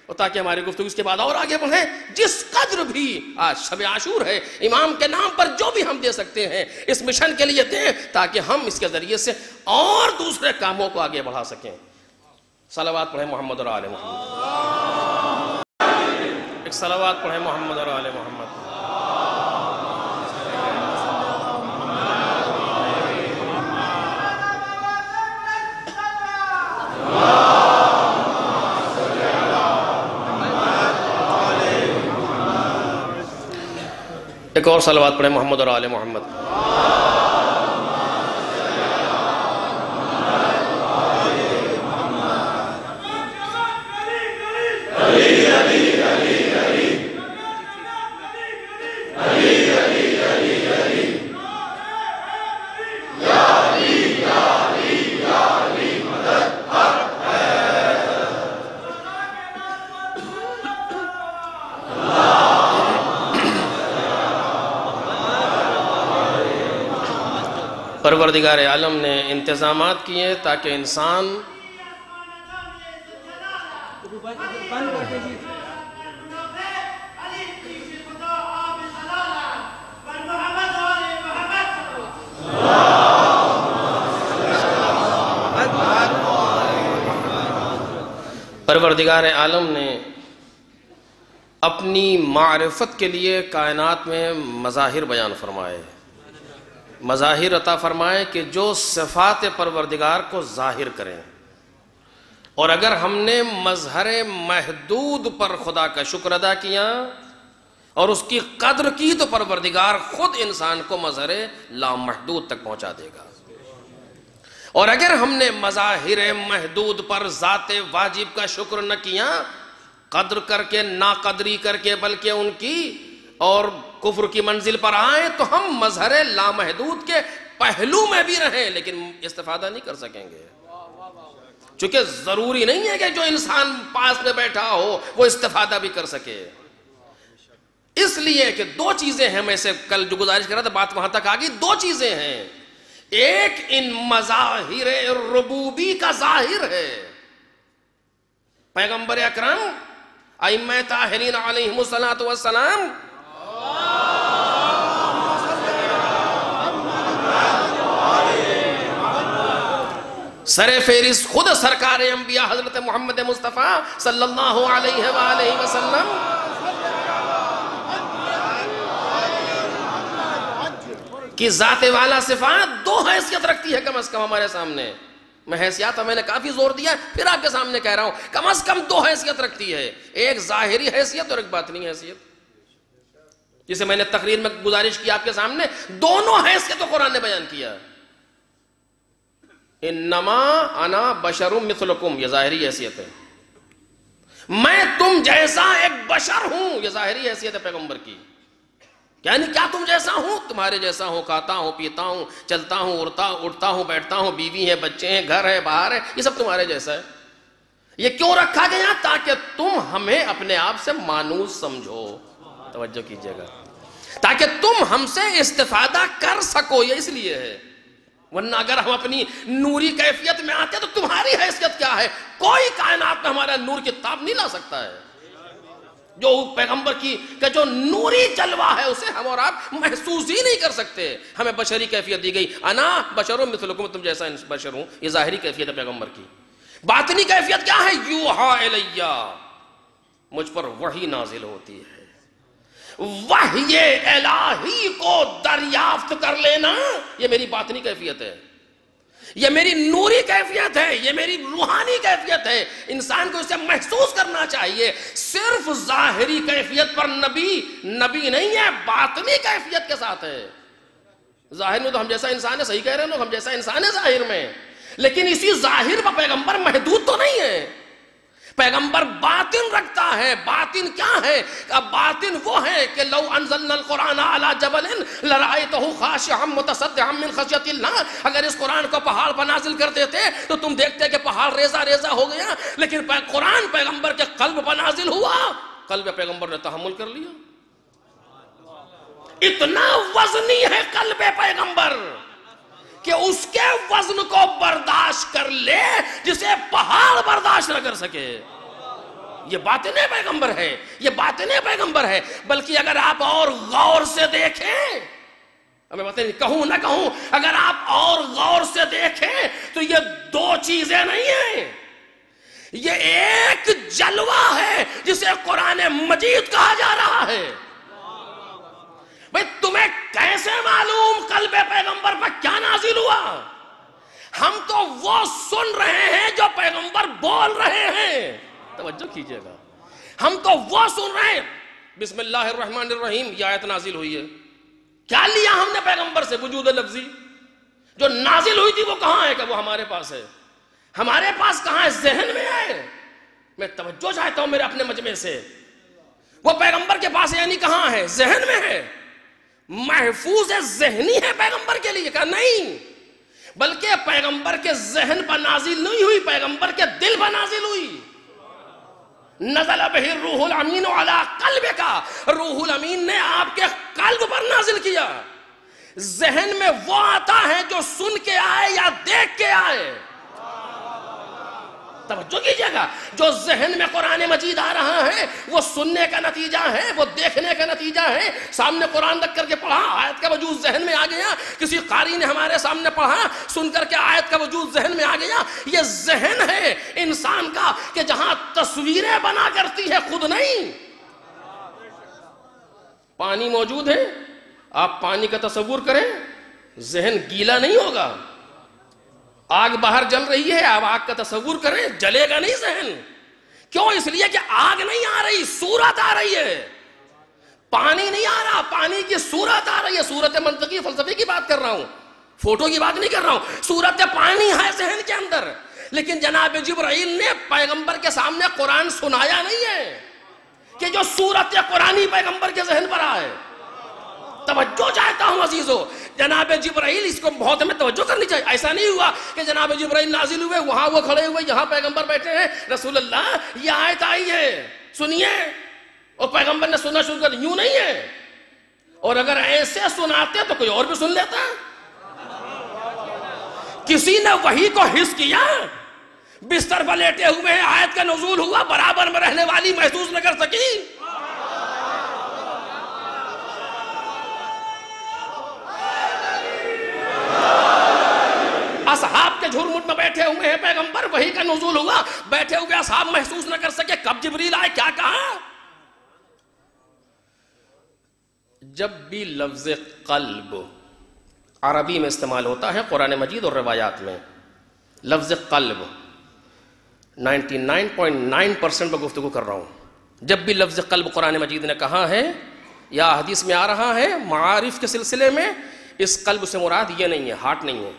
اور تاکہ ہماری گفتگو اس کے بعد اور آگے بڑھیں. جس قدر بھی آج شب عاشور ہے، امام کے نام پر جو بھی ہم دے سکتے ہیں اس مشن کے لیے دیں، تاکہ ہم اس کے ذریعے سے اور دوسرے کاموں کو آگے بڑھا سکیں. صلوات پڑھیں محمد اور آل محمد. ایک صلوات پڑھیں محمد اور آل محمد. ایک اور صلوات پڑھیں محمد اور آل محمد. پروردگار عالم نے انتظامات کیے تاکہ انسان پروردگار عالم نے اپنی معرفت کے لیے کائنات میں مظاہر بیان فرمائے، مظاہر عطا فرمائے کہ جو صفات پروردگار کو ظاہر کریں. اور اگر ہم نے مظہر محدود پر خدا کا شکر ادا کیا اور اس کی قدر کی تو پروردگار خود انسان کو مظہر لامحدود تک پہنچا دے گا. اور اگر ہم نے مظاہر محدود پر ذات واجب کا شکر نہ کیا، قدر کر کے ناقدری کر کے، بلکہ ان کی اور کفر کی منزل پر آئیں، تو ہم مظہر لامحدود کے پہلو میں بھی رہیں لیکن استفادہ نہیں کر سکیں گے. چونکہ ضروری نہیں ہے کہ جو انسان پاس میں بیٹھا ہو وہ استفادہ بھی کر سکے. اس لیے کہ دو چیزیں ہیں، میں سے کل جو گزارش کر رہا تھا بات وہاں تک آ گئی. دو چیزیں ہیں، ایک ان مظاہر ربوبی کا ظاہر ہے. پیغمبر اکرم ائمہ طاہرین علیہم الصلوۃ والسلام سر فہرست خود سرکار انبیاء حضرت محمد مصطفیٰ صلی اللہ علیہ وآلہ وسلم کی ذات والا صفات دو حیثیت رکھتی ہے کم از کم ہمارے سامنے. میں حیثیت میں نے کافی زور دیا، پھر آپ کے سامنے کہہ رہا ہوں کم از کم دو حیثیت رکھتی ہے، ایک ظاہری حیثیت اور ایک باطنی حیثیت. جسے میں نے تقریر میں گزارش کی آپ کے سامنے، دونوں حیثیتوں قرآن نے بیان کیا. انما انا بشر مثلکم، یہ ظاہری حیثیت ہے. میں تم جیسا ایک بشر ہوں، یہ ظاہری حیثیت ہے پیغمبر کی. یعنی کیا تم جیسا ہوں؟ تمہارے جیسا ہوں، کھاتا ہوں، پیتا ہوں، چلتا ہوں، اڑتا ہوں، بیٹھتا ہوں، بیوی ہے، بچے ہیں، گھر ہے، باہر ہے، یہ سب تمہارے جیسا ہے. یہ کیوں رکھا گیا؟ تاکہ تم ہمیں اپنے آپ سے مانوس سمجھو. توجہ کیجئے گا، تاکہ تم ہم سے استفادہ کر سکو. یہ اس لیے ہے ورنہ اگر ہم اپنی نوری کیفیت میں آتے تو تمہاری حیثیت کیا ہے؟ کوئی کائنات میں ہمارا نور کی تاب نہیں لا سکتا ہے. جو پیغمبر کی کہ جو نوری جلوہ ہے اسے ہم اور آپ محسوس ہی نہیں کر سکتے. ہمیں بشری کیفیت دی گئی، انا بشر مثلکم، تم جیسا بشر ہوں. یہ ظاہری کیفیت ہے پیغمبر کی. باطنی کیفیت کیا ہے؟ یوحا الیہ، مجھ پر وحی نازل ہوتی ہے. وحی الہی کو دریافت کر لینا یہ میری باطنی کیفیت ہے، یہ میری نوری کیفیت ہے، یہ میری روحانی کیفیت ہے. انسان کو اسے محسوس کرنا چاہیے. صرف ظاہری کیفیت پر نبی نہیں ہے، باطنی کیفیت کے ساتھ ہے. ظاہر میں تو ہم جیسا انسان ہے، صحیح کہہ رہے ہیں لوگ، ہم جیسا انسان ہے ظاہر میں، لیکن اسی ظاہر پر پیغمبر محدود تو نہیں ہے. پیغمبر باطن رکھتا ہے. باطن کیا ہے؟ باطن وہ ہے کہ لو انزلنا القرآن علی جبل لرأیتہ خاشعا متصدعا من خشیۃ اللہ. اگر اس قرآن کو پہاڑ پر نازل کر دیتے تو تم دیکھتے کہ پہاڑ ریزہ ریزہ ہو گیا. لیکن قرآن پیغمبر کے قلب پر نازل ہوا، قلب پیغمبر نے تحمل کر لیا. اتنا وزنی ہے قلب پیغمبر کہ اس کے وزن کو برداشت کر لے جسے پہاڑ برداشت نہ کر سکے. یہ باطن پیغمبر ہے، یہ باطن پیغمبر ہے. بلکہ اگر آپ اور غور سے دیکھیں، ہمیں پتہ نہیں کہوں نہ کہوں، اگر آپ اور غور سے دیکھیں تو یہ دو چیزیں نہیں ہیں، یہ ایک جلوہ ہے جسے قرآن مجید کہا جا رہا ہے. بھئی تمہیں کیسے معلوم قلب پیغمبر پر کیا نازل ہوا؟ ہم تو وہ سن رہے ہیں جو پیغمبر بول رہے ہیں. توجہ کیجئے گا، ہم تو وہ سن رہے ہیں. بسم اللہ الرحمن الرحیم یہ آیت نازل ہوئی ہے. کیا لیا ہم نے پیغمبر سے؟ وجود لفظی. جو نازل ہوئی تھی وہ کہاں ہے؟ کہ وہ ہمارے پاس ہے. ہمارے پاس کہاں ہے؟ ذہن میں ہے. میں توجہ چاہتا ہوں میرے اپنے مجمع سے. وہ پیغمبر کے پاس یعنی کہاں ہے؟ ذہن میں ہے. محفوظ ذہنی ہے پیغمبر کے لیے؟ کہا نہیں، بلکہ پیغمبر کے ذہن پر نازل نہیں ہوئی، پیغمبر کے دل پر نازل ہوئی. نزل بہ الروح الامین علی قلبک، روح الامین نے آپ کے قلب پر نازل کیا. ذہن میں وہ آتا ہے جو سن کے آئے یا دیکھ کے آئے. توجہ کیجئے گا، جو ذہن میں قرآن مجید آ رہا ہے وہ سننے کا نتیجہ ہے، وہ دیکھنے کا نتیجہ ہے. سامنے قرآن رکھ کر کے پڑھا، آیت کا وجود ذہن میں آ گیا. کسی قاری نے ہمارے سامنے پڑھا، سن کر کے آیت کا وجود ذہن میں آ گیا. یہ ذہن ہے انسان کا کہ جہاں تصویریں بنا کرتی ہے، خود نہیں. پانی موجود ہے، آپ پانی کا تصور کریں، ذہن گیلا نہیں ہوگا. آگ باہر جل رہی ہے، آپ آگ کا تصور کریں، جلے گا نہیں ذہن. کیوں؟ اس لیے کہ آگ نہیں آ رہی، صورت آ رہی ہے. پانی نہیں آ رہا، پانی کی صورت آ رہی ہے. صورت منطقی فلسفے کی بات کر رہا ہوں، فوٹو کی بات نہیں کر رہا ہوں. صورت پانی ہے ذہن کے اندر. لیکن جناب جبرائیل نے پیغمبر کے سامنے قرآن سنایا نہیں ہے کہ جو صورت قرآنی پیغمبر کے ذہن پر آئے. توجہ چاہتا ہوں عزیزو، جناب جبرائیل، اس کو بہت ہمیں توجہ کرنی چاہیے. ایسا نہیں ہوا کہ جناب جبرائیل نازل ہوئے، وہاں وہ کھڑے ہوئے، یہاں پیغمبر بیٹھے ہیں، رسول اللہ یہ آیت آئی ہے سنیے، اور پیغمبر نے سننا شروع کر. یوں نہیں ہے. اور اگر ایسے سناتے تو کوئی اور بھی سن لیتا. کسی نے وحی کو حس کیا، بستر پر لیٹے ہوئے ہیں، آیت کا نزول ہوا، برابر میں رہنے والی محسوس نہ کر سکی. اصحاب کے جھرمٹ میں بیٹھے ہوئے ہیں پیغمبر، وحی کا نزول ہوا، بیٹھے ہوئے اصحاب محسوس نہ کر سکے. کب جبریل آئے، کیا کہا؟ جب بھی لفظ قلب عربی میں استعمال ہوتا ہے قرآن مجید اور روایات میں، لفظ قلب 99.9% میں گفتگو کر رہا ہوں. جب بھی لفظ قلب قرآن مجید نے کہا ہے یا حدیث میں آ رہا ہے معارف کے سلسلے میں، اس قلب سے مراد یہ نہیں ہے، ہارٹ نہیں ہے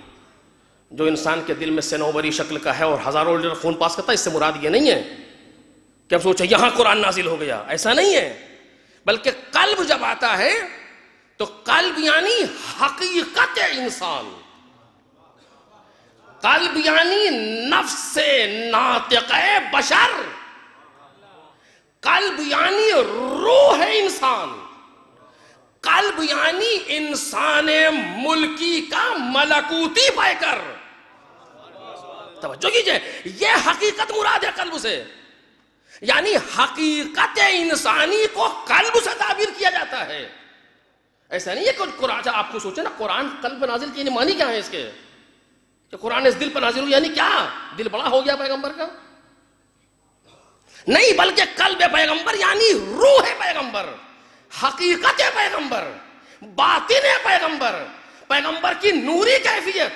جو انسان کے دل میں سنوبری شکل کا ہے اور ہزاروں لیٹر خون پاس کرتا ہے. اس سے مراد یہ نہیں ہے کہ ہم سوچیں یہاں قرآن نازل ہو گیا، ایسا نہیں ہے. بلکہ قلب جب آتا ہے تو قلب یعنی حقیقت انسان، قلب یعنی نفس ناطق بشر، قلب یعنی روح انسان، قلب یعنی انسان ملکی کا ملکوتی پیکر. توجہ کیجئے، یہ حقیقت مراد ہے قلب سے. یعنی حقیقت انسانی کو قلب سے تعبیر کیا جاتا ہے. ایسا نہیں ہے کہ قرآن، آپ کو سوچیں نا، قرآن قلب پر نازل کی معنی کیا ہے اس کے؟ کہ قرآن اس دل پر نازل ہو، یعنی کیا دل بڑا ہو گیا پیغمبر کا؟ نہیں، بلکہ قلب پیغمبر یعنی روح پیغمبر، حقیقت پیغمبر، باطن پیغمبر، پیغمبر کی نوری کیفیت.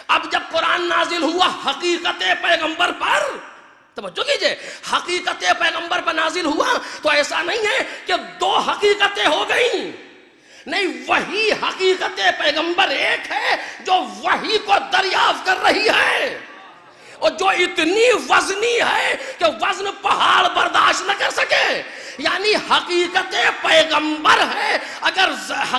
اب جب قرآن نازل ہوا حقیقت پیغمبر پر، توجہ کیجئے، حقیقت پیغمبر پر نازل ہوا تو ایسا نہیں ہے کہ دو حقیقتیں ہو گئیں. نہیں، وہی حقیقت پیغمبر ایک ہے جو وحی کو دریافت کر رہی ہے، اور جو اتنی وزنی ہے کہ وزن پہاڑ برداشت نہ کر سکے. یعنی حقیقت پیغمبر ہے. اگر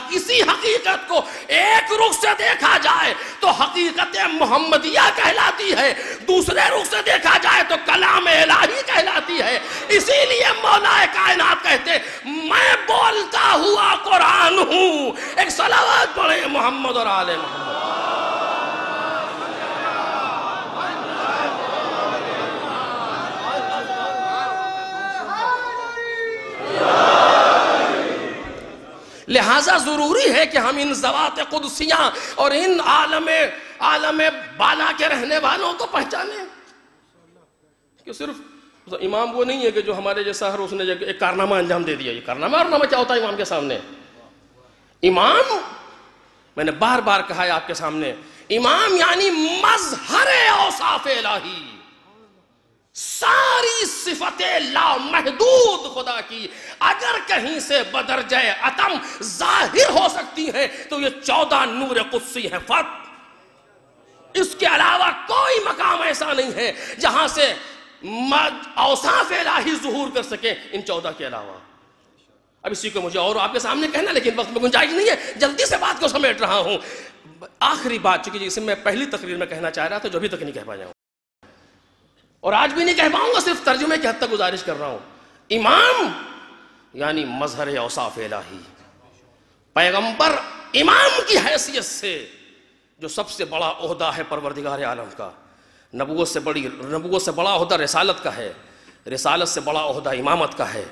کسی حقیقت کو ایک رخ سے دیکھا جائے تو حقیقت محمدیہ کہلاتی ہے، دوسرے رخ سے دیکھا جائے تو کلام الہی کہلاتی ہے. اسی لیے مولا کائنات کہتے میں بولتا ہوا قرآن ہوں. ایک صلوات پڑھیں محمد اور آل محمد. لہٰذا ضروری ہے کہ ہم ان ذوات قدسیاں اور ان عالم بالا کے رہنے والوں کو پہچانیں. کہ صرف امام وہ نہیں ہے کہ جو ہمارے جیسا ہر اس نے ایک کارنامہ انجام دے دیا. یہ کارنامہ کیا ہوتا ہے امام کے سامنے؟ امام، میں نے بار بار کہا ہے آپ کے سامنے، امام یعنی مظہر اوصاف الہی، ساری صفتیں لامحدود خدا کی اگر کہیں سے بدرجہ اتم ظاہر ہو سکتی ہیں تو یہ 14 نور قدسی ہے فرق. اس کے علاوہ کوئی مقام ایسا نہیں ہے جہاں سے اوصاف الہی ظہور کر سکے ان 14 کے علاوہ. اب اسی کو مجھے اور آپ کے سامنے کہنا، لیکن وقت میں گنجائش نہیں ہے، جلدی سے بات کو سمیٹ رہا ہوں. آخری بات چونکہ جسے میں پہلی تقریر میں کہنا چاہ رہا تھا جو ابھی تک نہیں کہہ پایا ہوں، اور آج بھی نہیں کہہ پاؤں گا، صرف ترجمے کی حد تک گزارش کر رہا ہوں. امام یعنی مظہر اوصاف الہی. پیغمبر امام کی حیثیت سے جو سب سے بڑا عہدہ ہے پروردگار عالم کا. نبوت سے بڑا عہدہ رسالت کا ہے، رسالت سے بڑا عہدہ امامت کا ہے.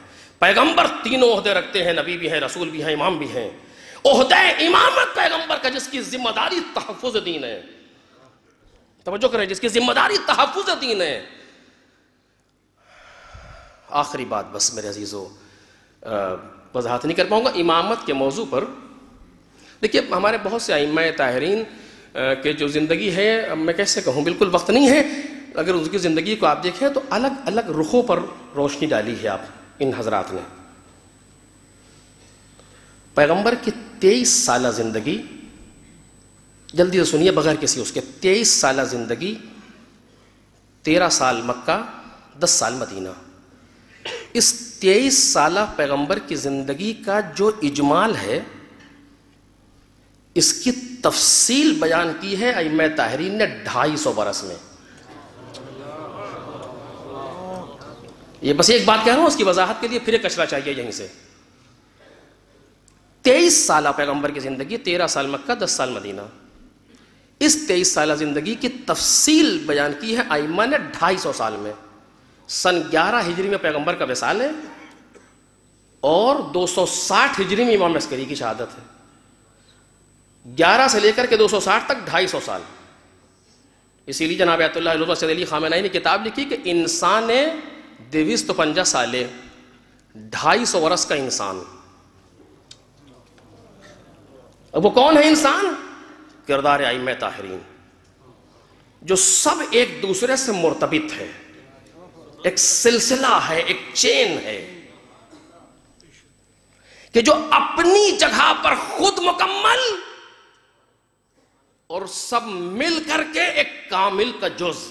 پیغمبر تینوں عہدے رکھتے ہیں، نبی بھی ہیں، رسول بھی ہیں، امام بھی ہیں. عہدہ امامت پیغمبر کا جس کی ذمہ داری تحفظ دین ہے. توجہ کریں، جس کی ذمہ داری تحفظ دین ہے. آخری بات بس میرے عزیزو، وضاحت نہیں کر پاؤں گا امامت کے موضوع پر. دیکھیے ہمارے بہت سے ائمہ طاہرین کہ جو زندگی ہے، میں کیسے کہوں، بالکل وقت نہیں ہے. اگر اس کی زندگی کو آپ دیکھیں تو الگ الگ رخوں پر روشنی ڈالی ہے آپ ان حضرات نے. پیغمبر کی 23 سالہ زندگی، جلدی سے سنیے بغیر کسی اس کے، 23 سالہ زندگی، 13 سال مکہ، 10 سال مدینہ. اس 23 سالہ پیغمبر کی زندگی کا جو اجمال ہے، اس کی تفصیل بیان کی ہے ائمہ طاہرین نے 250 برس میں. یہ بس ایک بات کہہ رہا ہوں اس کی وضاحت کے لیے، پھر ایک کچرا چاہیے یہیں سے. 23 سالہ پیغمبر کی زندگی، 13 سال مکہ، 10 سال مدینہ. اس 23 سالہ زندگی کی تفصیل بیان کی ہے ائمہ نے 250 سال میں. سن 11 ہجری میں پیغمبر کا وصال ہے اور 260 ہجری میں امام عسکری کی شہادت ہے. 11 سے لے کر کے 260 تک 250 سال. اسی لیے جناب آیت اللہ سید علی خامنہئی نے کتاب لکھی کہ انسان 250 سالے، 250 برس کا انسان. اب وہ کون ہے انسان؟ کردار ائمہ طاہرین جو سب ایک دوسرے سے مرتبط ہے، ایک سلسلہ ہے، ایک چین ہے کہ جو اپنی جگہ پر خود مکمل اور سب مل کر کے ایک کامل کا جز.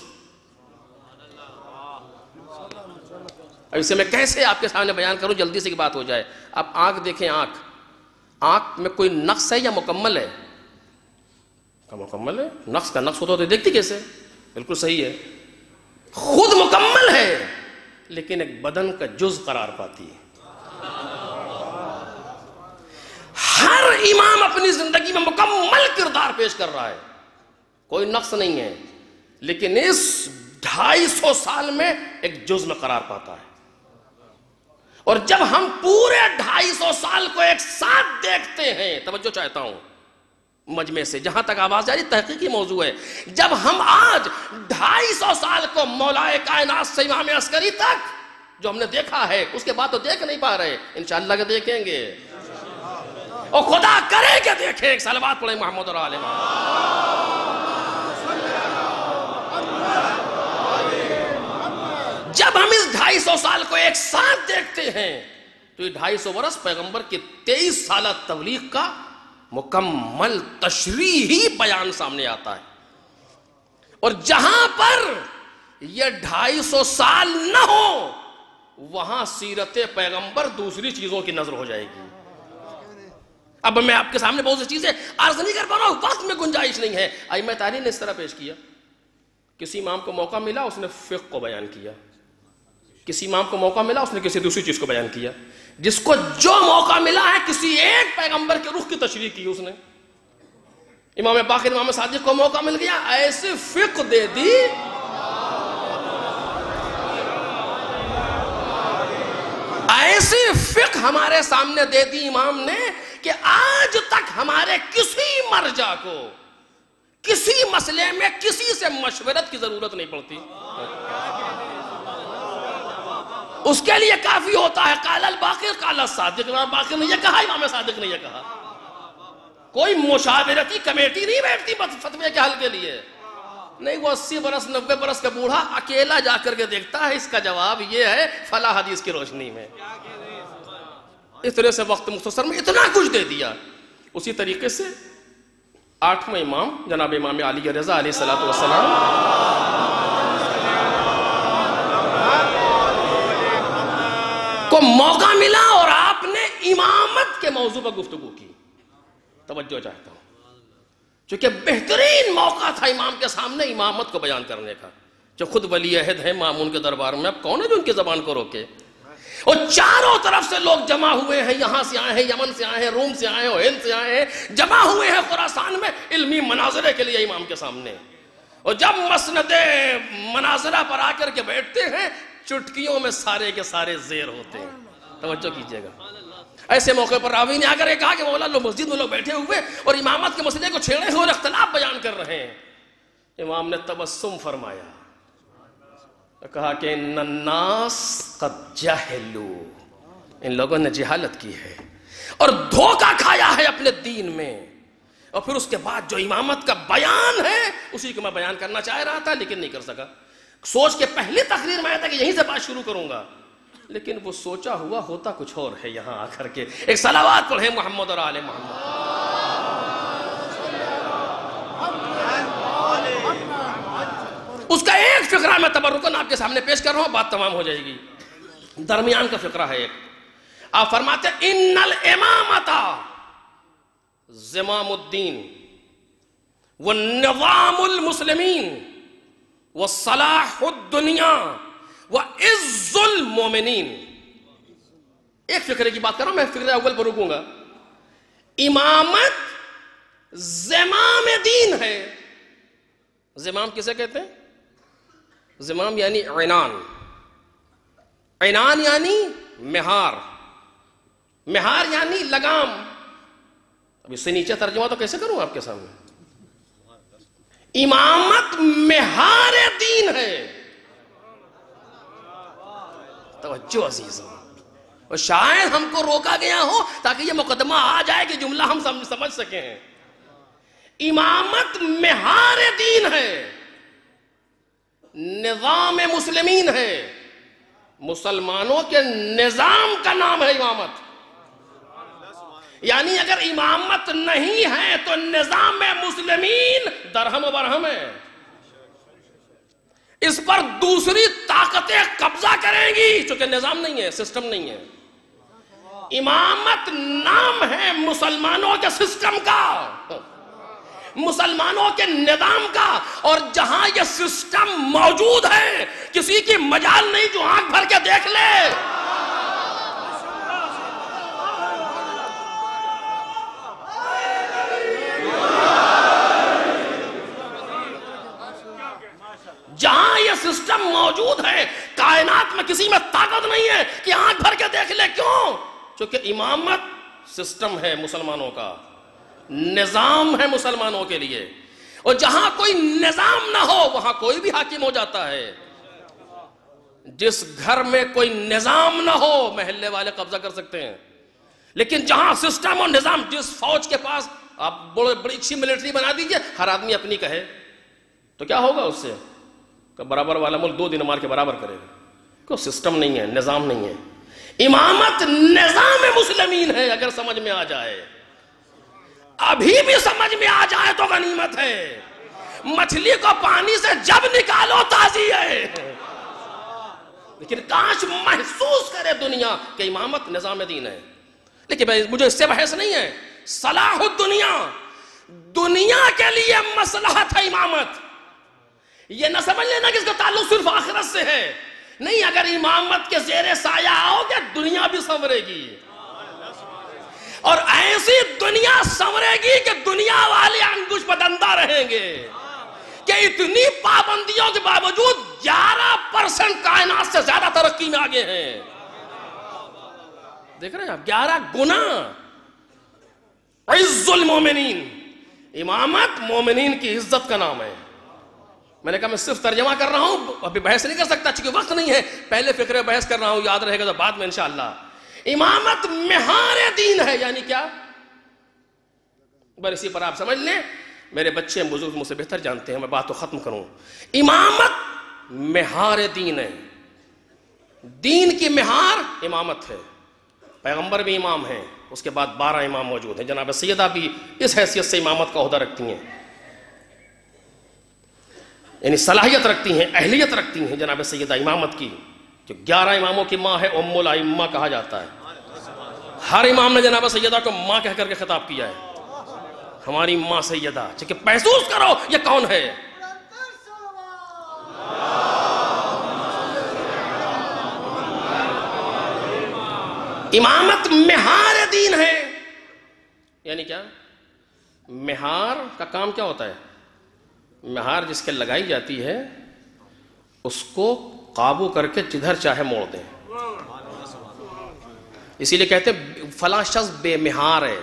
اب اسے میں کیسے آپ کے سامنے بیان کروں، جلدی سے کی بات ہو جائے. آپ آنکھ دیکھیں، آنکھ میں کوئی نقص ہے یا مکمل ہے؟ مکمل ہے. نقص کا نقص ہوتا تو دیکھتی کیسے؟ بالکل صحیح ہے، خود مکمل ہے لیکن ایک بدن کا جز قرار پاتی ہے. ہر امام اپنی زندگی میں مکمل کردار پیش کر رہا ہے، کوئی نقص نہیں ہے، لیکن اس 250 سال میں ایک جز میں قرار پاتا ہے۔ اور جب ہم پورے 250 سال کو ایک ساتھ دیکھتے ہیں، توجہ چاہتا ہوں مجمع سے، جہاں تک آواز جاری تحقیقی موضوع ہے، جب ہم آج 250 سال کو مولا کائنات سے امام عسکری تک جو ہم نے دیکھا ہے، اس کے بعد تو دیکھ نہیں پا رہے، انشاءاللہ کہ دیکھیں گے، اور خدا کرے کہ دیکھیں۔ ایک صلوات پڑھیں محمد اور آل محمد۔ جب ہم اس 250 سال کو ایک ساتھ دیکھتے ہیں تو یہ 250 برس پیغمبر کی 23 سالہ تبلیغ کا مکمل تشریحی بیان سامنے آتا ہے، اور جہاں پر یہ 250 سال نہ ہو وہاں سیرت پیغمبر دوسری چیزوں کی نظر ہو جائے گی۔ اب میں آپ کے سامنے بہت سی چیزیں عرض نہیں کر پا رہا ہوں، وقت میں گنجائش نہیں ہے۔ ائمہ تاریخ نے اس طرح پیش کیا، کسی امام کو موقع ملا اس نے فقہ کو بیان کیا، کسی امام کو موقع ملا اس نے کسی دوسری چیز کو بیان کیا، جس کو جو موقع ملا ہے کسی ایک پیغمبر کے رخ کی تشریح کی اس نے۔ امام باقر امام صادق کو موقع مل گیا، ایسے فقہ دے دی ایسی فقہ ہمارے سامنے دے دی امام نے کہ آج تک ہمارے کسی مرجع کو کسی مسئلے میں کسی سے مشورت کی ضرورت نہیں پڑتی، اس کے لیے کافی ہوتا ہے قال الباقر قال الصادق۔ امام باقر نے یہ کہا، امام صادق نے یہ کہا، کوئی مشاورتی کمیٹی نہیں بیٹھتی فتوے کے حل کے لیے، نہیں، وہ 80 برس 90 برس کا بوڑھا اکیلا جا کر کے دیکھتا ہے اس کا جواب یہ ہے فلاں حدیث کی روشنی میں۔ اس طرح سے وقت مختصر میں اتنا کچھ دے دیا۔ اسی طریقے سے 8واں امام جناب امام علی رضا علیہ السلام کو موقع ملا اور آپ نے امامت کے موضوع پر گفتگو کی۔ توجہ چاہتا ہوں، چونکہ بہترین موقع تھا امام کے سامنے امامت کو بیان کرنے کا، جو خود ولی عہد ہے مامون کے دربار میں، اب کون ہے جو ان کی زبان کو روکے؟ اور چاروں طرف سے لوگ جمع ہوئے ہیں، یہاں سے آئے ہیں، یمن سے آئے ہیں، روم سے آئے ہیں، اور ہند سے آئے ہیں، جمع ہوئے ہیں خراسان میں علمی مناظرے کے لیے امام کے سامنے۔ اور جب مسند مناظرہ پر آ کر کے بیٹھتے ہیں، چٹکیوں میں سارے کے سارے زیر ہوتے ہیں۔ توجہ کیجئے گا، ایسے موقع پر راوی نے آ کر کہا کہ مولا لوگ مسجد میں لوگ بیٹھے ہوئے اور امامت کے مسئلے کو چھیڑے ہوئے اور اختلاف بیان کر رہے ہیں۔ امام نے تبسم فرمایا، کہا کہ ان الناس قد جہلوا، ان لوگوں نے جہالت کی ہے اور دھوکہ کھایا ہے اپنے دین میں۔ اور پھر اس کے بعد جو امامت کا بیان ہے اسی کو میں بیان کرنا چاہ رہا تھا لیکن نہیں کر سکا۔ سوچ کے پہلی تقریر میں آیا تھا کہ یہیں سے بات شروع کروں گا، لیکن وہ سوچا ہوا ہوتا کچھ اور ہے یہاں آ کر کے۔ ایک صلوات پڑھیں محمد اور آل محمد۔ اس کا ایک فقرہ میں تبرکن آپ کے سامنے پیش کر رہا ہوں، بات تمام ہو جائے گی۔ درمیان کا فقرہ ہے ایک، آپ فرماتے ہیں ان الامامۃ زمام الدین ونظام المسلمین وصلاح الدنیا وعز المومنین۔ ایک فقرے کی بات کر رہا ہوں، میں فقرے اول پر رکوں گا۔ امامت زمام دین ہے۔ زمام کسے کہتے ہیں؟ زمام یعنی عنان، عنان یعنی مہار، مہار یعنی لگام۔ اب اس سے نیچے ترجمہ تو کیسے کروں آپ کے سامنے؟ امامت مہار دین ہے۔ توجہ عزیزوں، اور شاید ہم کو روکا گیا ہو تاکہ یہ مقدمہ آ جائے کہ جملہ ہم سمجھ سکیں۔ امامت مہار دین ہے، نظام مسلمین ہے، مسلمانوں کے نظام کا نام ہے امامت۔ یعنی اگر امامت نہیں ہے تو نظام مسلمین درہم و برہم ہے، اس پر دوسری طاقتیں قبضہ کریں گی، چونکہ نظام نہیں ہے، سسٹم نہیں ہے۔ امامت نام ہے مسلمانوں کے سسٹم کا، مسلمانوں کے نظام کا، اور جہاں یہ سسٹم موجود ہے کسی کی مجال نہیں جو آنکھ بھر کے دیکھ لے۔ موجود ہے. کائنات میں کسی میں طاقت نہیں ہے کہ آنکھ بھر کے دیکھ لے. کیوں؟ چونکہ امامت سسٹم ہے مسلمانوں کا، نظام ہے مسلمانوں کے لیے، اور جہاں کوئی نظام نہ ہو وہاں کوئی بھی حاکم ہو جاتا ہے. جس گھر میں کوئی نظام نہ ہو محلے والے قبضہ کر سکتے ہیں، لیکن جہاں سسٹم اور نظام، جس فوج کے پاس آپ بڑی اچھی ملٹری بنا دیجئے، ہر آدمی اپنی کہے تو کیا ہوگا اس سے؟ کہ برابر والا ملک 2 دن مار کے برابر کرے گا. کیوں؟ سسٹم نہیں ہے، نظام نہیں ہے. امامت نظام مسلمین ہے. اگر سمجھ میں آ جائے، ابھی بھی سمجھ میں آ جائے تو غنیمت ہے. مچھلی کو پانی سے جب نکالو تازی ہے، لیکن کاش محسوس کرے دنیا کہ امامت نظام دین ہے. لیکن مجھے اس سے بحث نہیں ہے. صلاح الدنیا، دنیا کے لیے مصلحت ہے امامت. یہ نہ سمجھ لینا کہ اس کا تعلق صرف آخرت سے ہے. نہیں، اگر امامت کے زیر سایہ آؤ گے دنیا بھی سنورے گی، اور ایسی دنیا سنورے گی کہ دنیا والے انگوش بدندہ رہیں گے. کہ اتنی پابندیوں کے باوجود 11% کائنات سے زیادہ ترقی میں آگے ہیں. دیکھ رہے ہیں آپ، 11 گنا. عز المومنین، امامت مومنین کی عزت کا نام ہے. میں نے کہا میں صرف ترجمہ کر رہا ہوں، ابھی بحث نہیں کر سکتا چونکہ وقت نہیں ہے. پہلے فقرے بحث کر رہا ہوں، یاد رہے گا تو بعد میں انشاءاللہ. امامت مہار دین ہے. یعنی کیا؟ بس اسی پر آپ سمجھ لیں. میرے بچے بزرگ مجھ سے بہتر جانتے ہیں، میں بات تو ختم کروں. امامت مہار دین ہے. دین کی مہار امامت ہے. پیغمبر بھی امام ہیں، اس کے بعد 12 امام موجود ہیں. جناب سیدہ بھی اس حیثیت سے امامت کا عہدہ رکھتی ہیں، یعنی صلاحیت رکھتی ہیں، اہلیت رکھتی ہیں جناب سیدہ امامت کی، جو 11 اماموں کی ماں ہے. ام الائمہ کہا جاتا ہے. ہر امام نے جناب سیدہ کو ماں کہہ کر کے خطاب کیا ہے. ہماری ماں سیدہ. چونکہ محسوس کرو یہ کون ہے. امامت مہار دین ہے. یعنی کیا؟ مہار کا کام کیا ہوتا ہے؟ مہار جس کے لگائی جاتی ہے اس کو قابو کر کے جدھر چاہے موڑ دیں. اسی لیے کہتے ہیں فلاں شخص بے مہار ہے،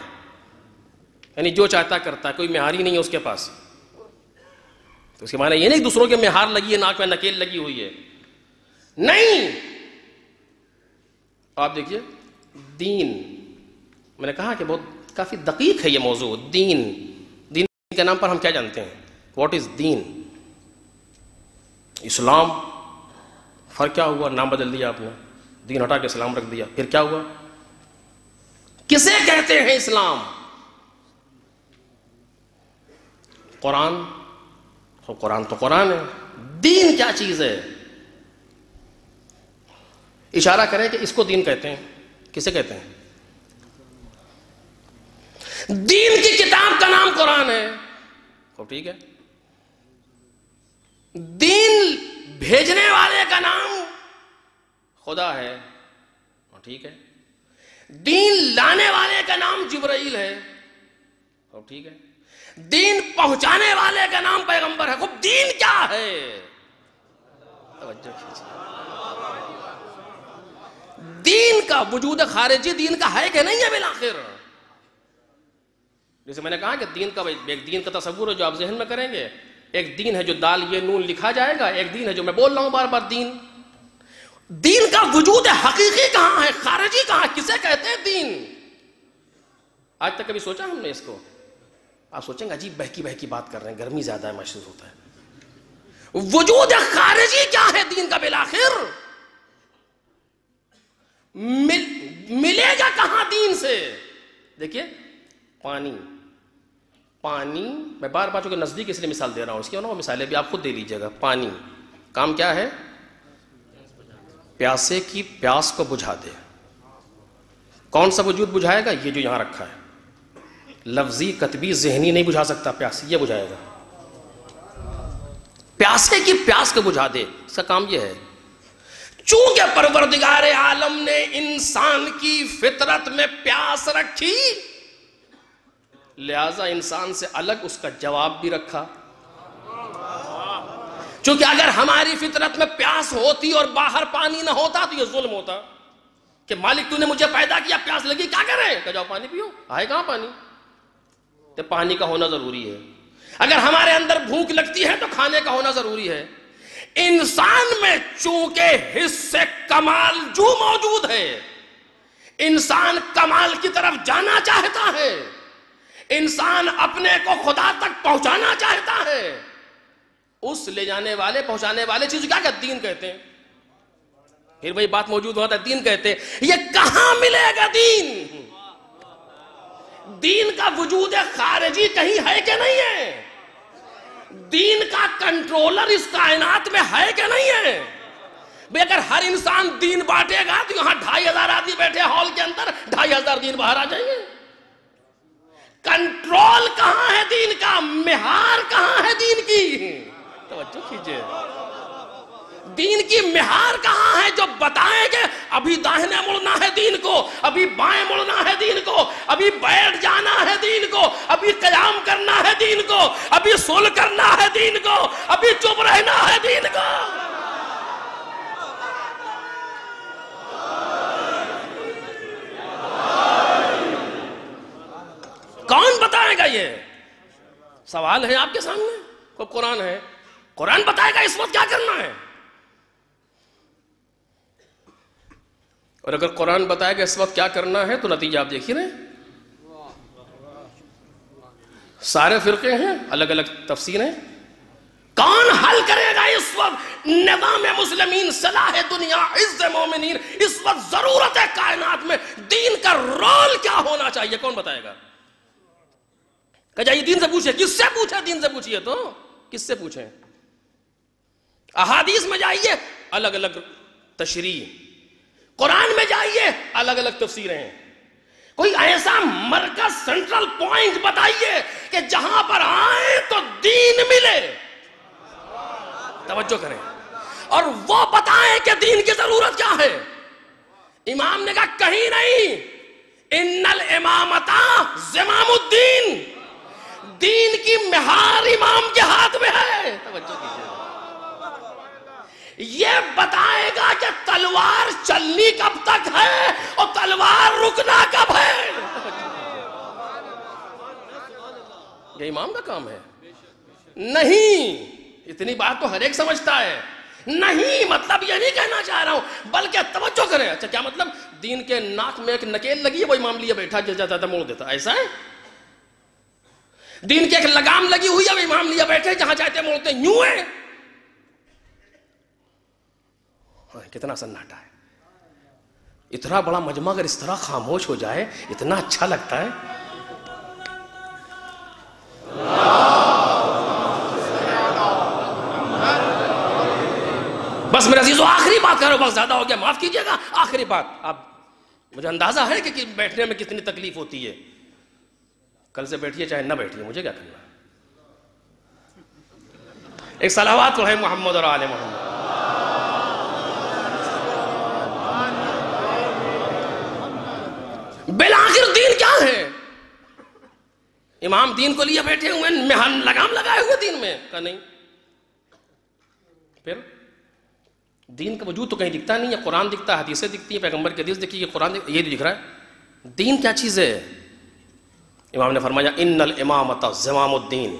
یعنی جو چاہتا کرتا ہے، کوئی مہاری نہیں ہے اس کے پاس. تو اس کے معنی یہ نہیں دوسروں کے مہار لگی ہے، ناک میں نکیل لگی ہوئی ہے، نہیں. آپ دیکھیے دین، میں نے کہا کہ بہت کافی دقیق ہے یہ موضوع. دین کے نام پر ہم کیا جانتے ہیں؟ واٹ از دین؟ اسلام. فرق کیا ہوا؟ نام بدل دیا آپ نے، دین ہٹا کے اسلام رکھ دیا. پھر کیا ہوا؟ کسے کہتے ہیں اسلام؟ قرآن. قرآن تو قرآن ہے. دین کیا چیز ہے؟ اشارہ کریں کہ اس کو دین کہتے ہیں. کسے کہتے ہیں؟ دین کی کتاب کا نام قرآن ہے. ٹھیک ہے. دین بھیجنے والے کا نام خدا ہے. ٹھیک ہے. دین لانے والے کا نام جبرائیل ہے. ٹھیک ہے. دین پہنچانے والے کا نام پیغمبر ہے. خب دین کیا ہے؟ توجہ کیجیے. دین کا وجود خارجی دین کا ہے کہ نہیں ہے بالآخر؟ جیسے میں نے کہا کہ دین کا ایک دین کا تصور ہے جو آپ ذہن میں کریں گے. ایک دین ہے جو دال یہ نون لکھا جائے گا، ایک دین ہے جو میں بول رہا ہوں بار بار دین. دین کا وجود حقیقی کہاں ہے؟ خارجی کہاں ہے؟ کسے کہتے ہیں دین؟ آج تک کبھی سوچا ہم نے اس کو؟ آپ سوچیں گے عجیب بہکی بہکی بات کر رہے ہیں، گرمی زیادہ ہے محسوس ہوتا ہے. وجود خارجی کیا ہے دین کا بالآخر؟ ملے گا کہاں دین سے؟ دیکھیے پانی میں بار بار چونکہ نزدیک اس لیے مثال دے رہا ہوں، اس کی مثالیں بھی آپ خود دے لیجیے گا. پانی کام کیا ہے؟ پیاسے کی پیاس کو بجھا دے. کون سا وجود بجھائے گا؟ یہ جو یہاں رکھا ہے. لفظی کتبی ذہنی نہیں بجھا سکتا پیاس، یہ بجھائے گا. پیاسے کی پیاس کو بجھا دے، اس کا کام یہ ہے. چونکہ پروردگار عالم نے انسان کی فطرت میں پیاس رکھی، لہذا انسان سے الگ اس کا جواب بھی رکھا. چونکہ اگر ہماری فطرت میں پیاس ہوتی اور باہر پانی نہ ہوتا تو یہ ظلم ہوتا کہ مالک تو نے مجھے پیدا کیا، پیاس لگی کیا کریں، کہ جاؤ پانی پیو، آئے کہاں پانی؟ تو پانی کا ہونا ضروری ہے۔ اگر ہمارے اندر بھوک لگتی ہے تو کھانے کا ہونا ضروری ہے۔ انسان میں چونکہ حس کمال جو موجود ہے، انسان کمال کی طرف جانا چاہتا ہے، انسان اپنے کو خدا تک پہنچانا چاہتا ہے، اس لے جانے والے پہنچانے والے چیز کیا کہتے ہیں؟ دین کہتے ہیں۔ پھر وہی بات موجود ہوتا ہے، دین کہتے ہیں۔ یہ کہاں ملے گا دین؟ دین کا وجود خارجی کہیں ہے کہ نہیں ہے؟ دین کا کنٹرولر اس کائنات میں ہے کہ نہیں ہے؟ بھئی اگر ہر انسان دین بانٹے گا تو یہاں 2500 آدمی بیٹھے ہال کے اندر، 2500 دین باہر آ جائیں گے۔ کنٹرول کہاں ہے دین کا؟ مہار کہاں ہے دین کی؟ توجہ کیجئے، دین کی مہار کہاں ہے جو بتائیں کہ ابھی داہنے مڑنا ہے دین کو، ابھی بائیں مڑنا ہے دین کو، ابھی بیٹھ جانا ہے دین کو، ابھی قیام کرنا ہے دین کو، ابھی صلح کرنا ہے دین کو، ابھی چپ رہنا ہے دین کو؟ کون بتائے گا؟ یہ سوال ہے آپ کے سامنے۔ کوئی قرآن ہے، قرآن بتائے گا اس وقت کیا کرنا ہے؟ اور اگر قرآن بتائے گا اس وقت کیا کرنا ہے تو نتیجہ آپ دیکھیے رہے، سارے فرقے ہیں، الگ الگ تفسیریں۔ کون حل کرے گا اس وقت نظام مسلمین، صلاح دنیا، عز مومنین؟ اس وقت ضرورت ہے کائنات میں دین کا رول کیا ہونا چاہیے، کون بتائے گا؟ کہ جائیے دین سے پوچھیں۔ کس سے پوچھیں؟ دین سے پوچھئے تو کس سے پوچھیں؟ احادیث میں جائیے، الگ الگ تشریح، قرآن میں جائیے، الگ الگ تفسیریں ہیں۔ کوئی ایسا مرکز، سینٹرل پوائنٹ بتائیے کہ جہاں پر آئیں تو دین ملے۔ توجہ کریں، اور وہ بتائیں کہ دین کی ضرورت کیا ہے۔ امام نے کہا کہیں نہیں، ان الامامۃ زمام الدین، دین کی مہار امام کے ہاتھ میں ہے۔ توجہ کیجئے، یہ بتائے گا کہ تلوار چلنی کب تک ہے اور تلوار رکنا کب ہے۔ یہ امام کا کام ہے؟ نہیں، اتنی بات تو ہر ایک سمجھتا ہے۔ نہیں، مطلب یہ نہیں کہنا چاہ رہا ہوں، بلکہ توجہ کریں۔ اچھا کیا مطلب؟ دین کے ناک میں ایک نکیل لگی ہے، وہ امام لیے بیٹھا، جیسا چاہتا موڑ دیتا، ایسا ہے؟ دین کے ایک لگام لگی ہوئی ہے، وہ امام لیے بیٹھے، جہاں چاہتے موڑتے، یوں ہے؟ کتنا سناٹا ہے۔ اتنا بڑا مجمع اگر اس طرح خاموش ہو جائے اتنا اچھا لگتا ہے۔ بس میرے عزیزو آخری بات کر رہا ہوں، بہت زیادہ ہو گیا، معاف کیجئے گا۔ آخری بات، اب مجھے اندازہ ہے کہ بیٹھنے میں کتنی تکلیف ہوتی ہے۔ کل سے بیٹھیے چاہے نہ بیٹھیے، مجھے کیا کرنا ہے۔ ایک صلوات پڑھیں محمد اور آل محمد۔ بالآخر دین کیا ہے؟ امام دین کو لیے بیٹھے ہوئے، لگام لگائے ہوئے دین میں، کہا نہیں۔ پھر دین کا وجود تو کہیں دکھتا نہیں ہے، قرآن دکھتا ہے، حدیثیں دکھتی ہیں، پیغمبر کی حدیث دکھی ہے، قرآن یہ دکھ رہا ہے۔ دین کیا چیز ہے؟ امام نے فرمایا ان الامامۃ زمام الدین،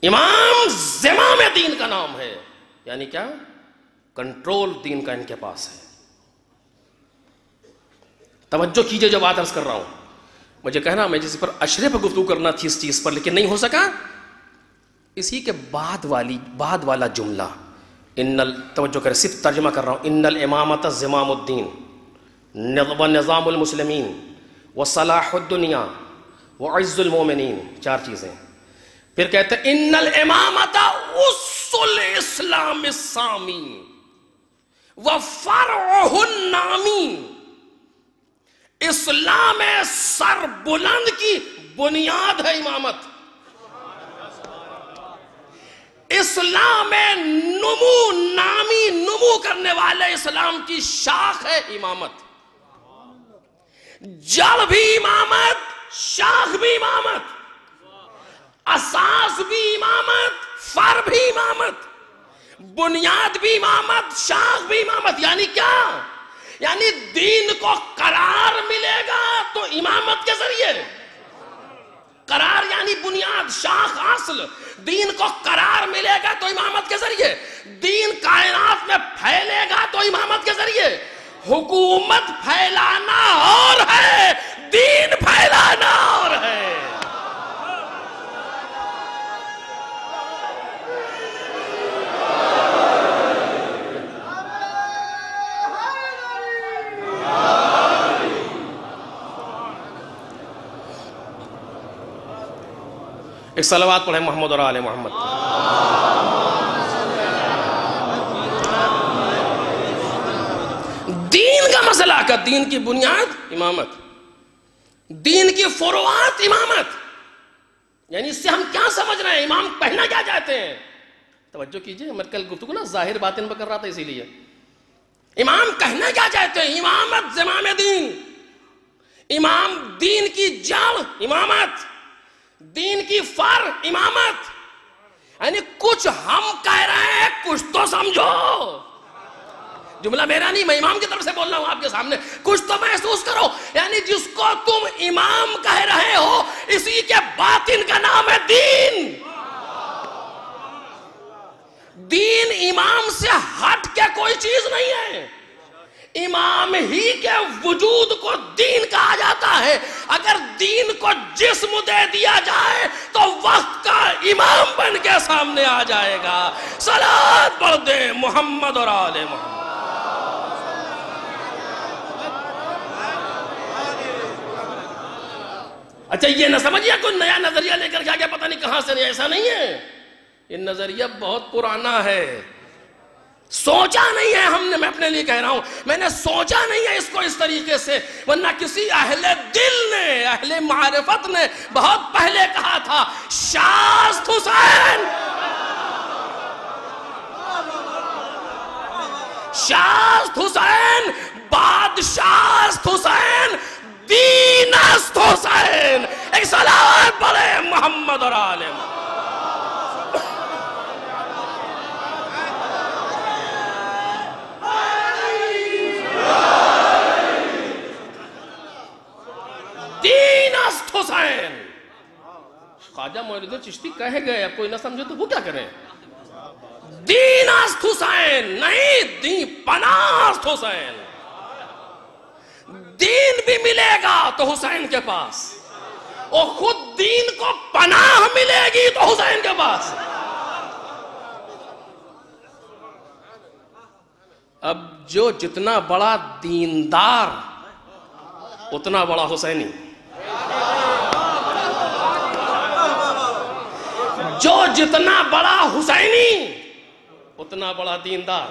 امام زمام دین کا نام ہے، یعنی کیا؟ کنٹرول دین کا ان کے پاس ہے۔ توجہ کیجئے جو بات عرض کر رہا ہوں، مجھے کہنا میں جس پر اشرے پر گفتگو کرنا تھی اس چیز پر، لیکن نہیں ہو سکا۔ اسی کے بعد والا جملہ، توجہ کریں، صرف ترجمہ کر رہا ہوں، ان الامامۃ زمام الدین ونظام المسلمین وصلاح الدنیا وعز المومنین، 4 چیزیں۔ پھر کہتے ہیں ان الامامۃ اس الاسلام السامی وفرعہ النامی، اسلام سر بلند کی بنیاد ہے امامت، اسلام نمو نامی، نمو کرنے والے اسلام کی شاخ ہے امامت۔ جڑ بھی امامت، شاخ بھی امامت، اساس بھی امامت، فر بھی امامت۔ بنیاد بھی امامت، شاخ بھی امامت. یعنی کیا؟ یعنی دین کو قرار ملے گا تو امامت کے ذریعے. قرار یعنی بنیاد، شاخ، اصل. دین کو قرار ملے گا تو امامت کے ذریعے. دین کائنات میں پھیلے گا تو امامت کے ذریعے. حکومت پھیلانا اور ہے، دین پھیلانا اور ہے. ایک صلوات پڑھیں محمد اور آل محمد. دین کا مسئلہ کا دین کی بنیاد امامت، دین کی فروعات امامت. یعنی اس سے ہم کیا سمجھ رہے ہیں؟ امام کہنا کیا چاہتے ہیں؟ توجہ کیجئے، میں کل گفتگو نا ظاہر باطن پر کر رہا تھا، اسی لیے امام کہنا کیا چاہتے ہیں؟ امامت زمام دین. امام دین کی جڑ امامت، دین کی فر امامت. یعنی کچھ ہم کہہ رہے ہیں، کچھ تو سمجھو. جملہ میرا نہیں، میں امام کی طرف سے بول رہا ہوں آپ کے سامنے. کچھ تو محسوس کرو. یعنی جس کو تم امام کہہ رہے ہو، اسی کے باطن کا نام ہے دین. دین امام سے ہٹ کے کوئی چیز نہیں ہے. امام ہی کے وجود کو دین کہا جاتا ہے. اگر دین کو جسم دے دیا جائے تو وقت کا امام بن کے سامنے آ جائے گا. صلوات پڑھ دے محمد اور آل محمد. اچھا یہ نہ سمجھئے کوئی نیا نظریہ لے کر کیا پتہ نہیں کہاں سے نہیں. ایسا نہیں ہے، یہ نظریہ بہت پرانا ہے. سوچا نہیں ہے ہم نے، میں اپنے لیے کہہ رہا ہوں، میں نے سوچا نہیں ہے اس کو اس طریقے سے. ورنہ کسی اہل دل نے، اہل معرفت نے بہت پہلے کہا تھا شاست حسین، شاست حسین، بادشاست حسین، دینست حسین. ایک صلوات پڑھے محمد اور آل محمد. دینست حسین. خواجہ معین الدین چشتی کہہ گئے، اب کوئی نہ سمجھے تو وہ کیا کریں. دینست حسین نہیں، دین پناہست حسین. دین بھی ملے گا تو حسین کے پاس، اور خود دین کو پناہ ملے گی تو حسین کے پاس. اب جو جتنا بڑا دیندار اتنا بڑا حسینی، جو جتنا بڑا حسینی اتنا بڑا دیندار.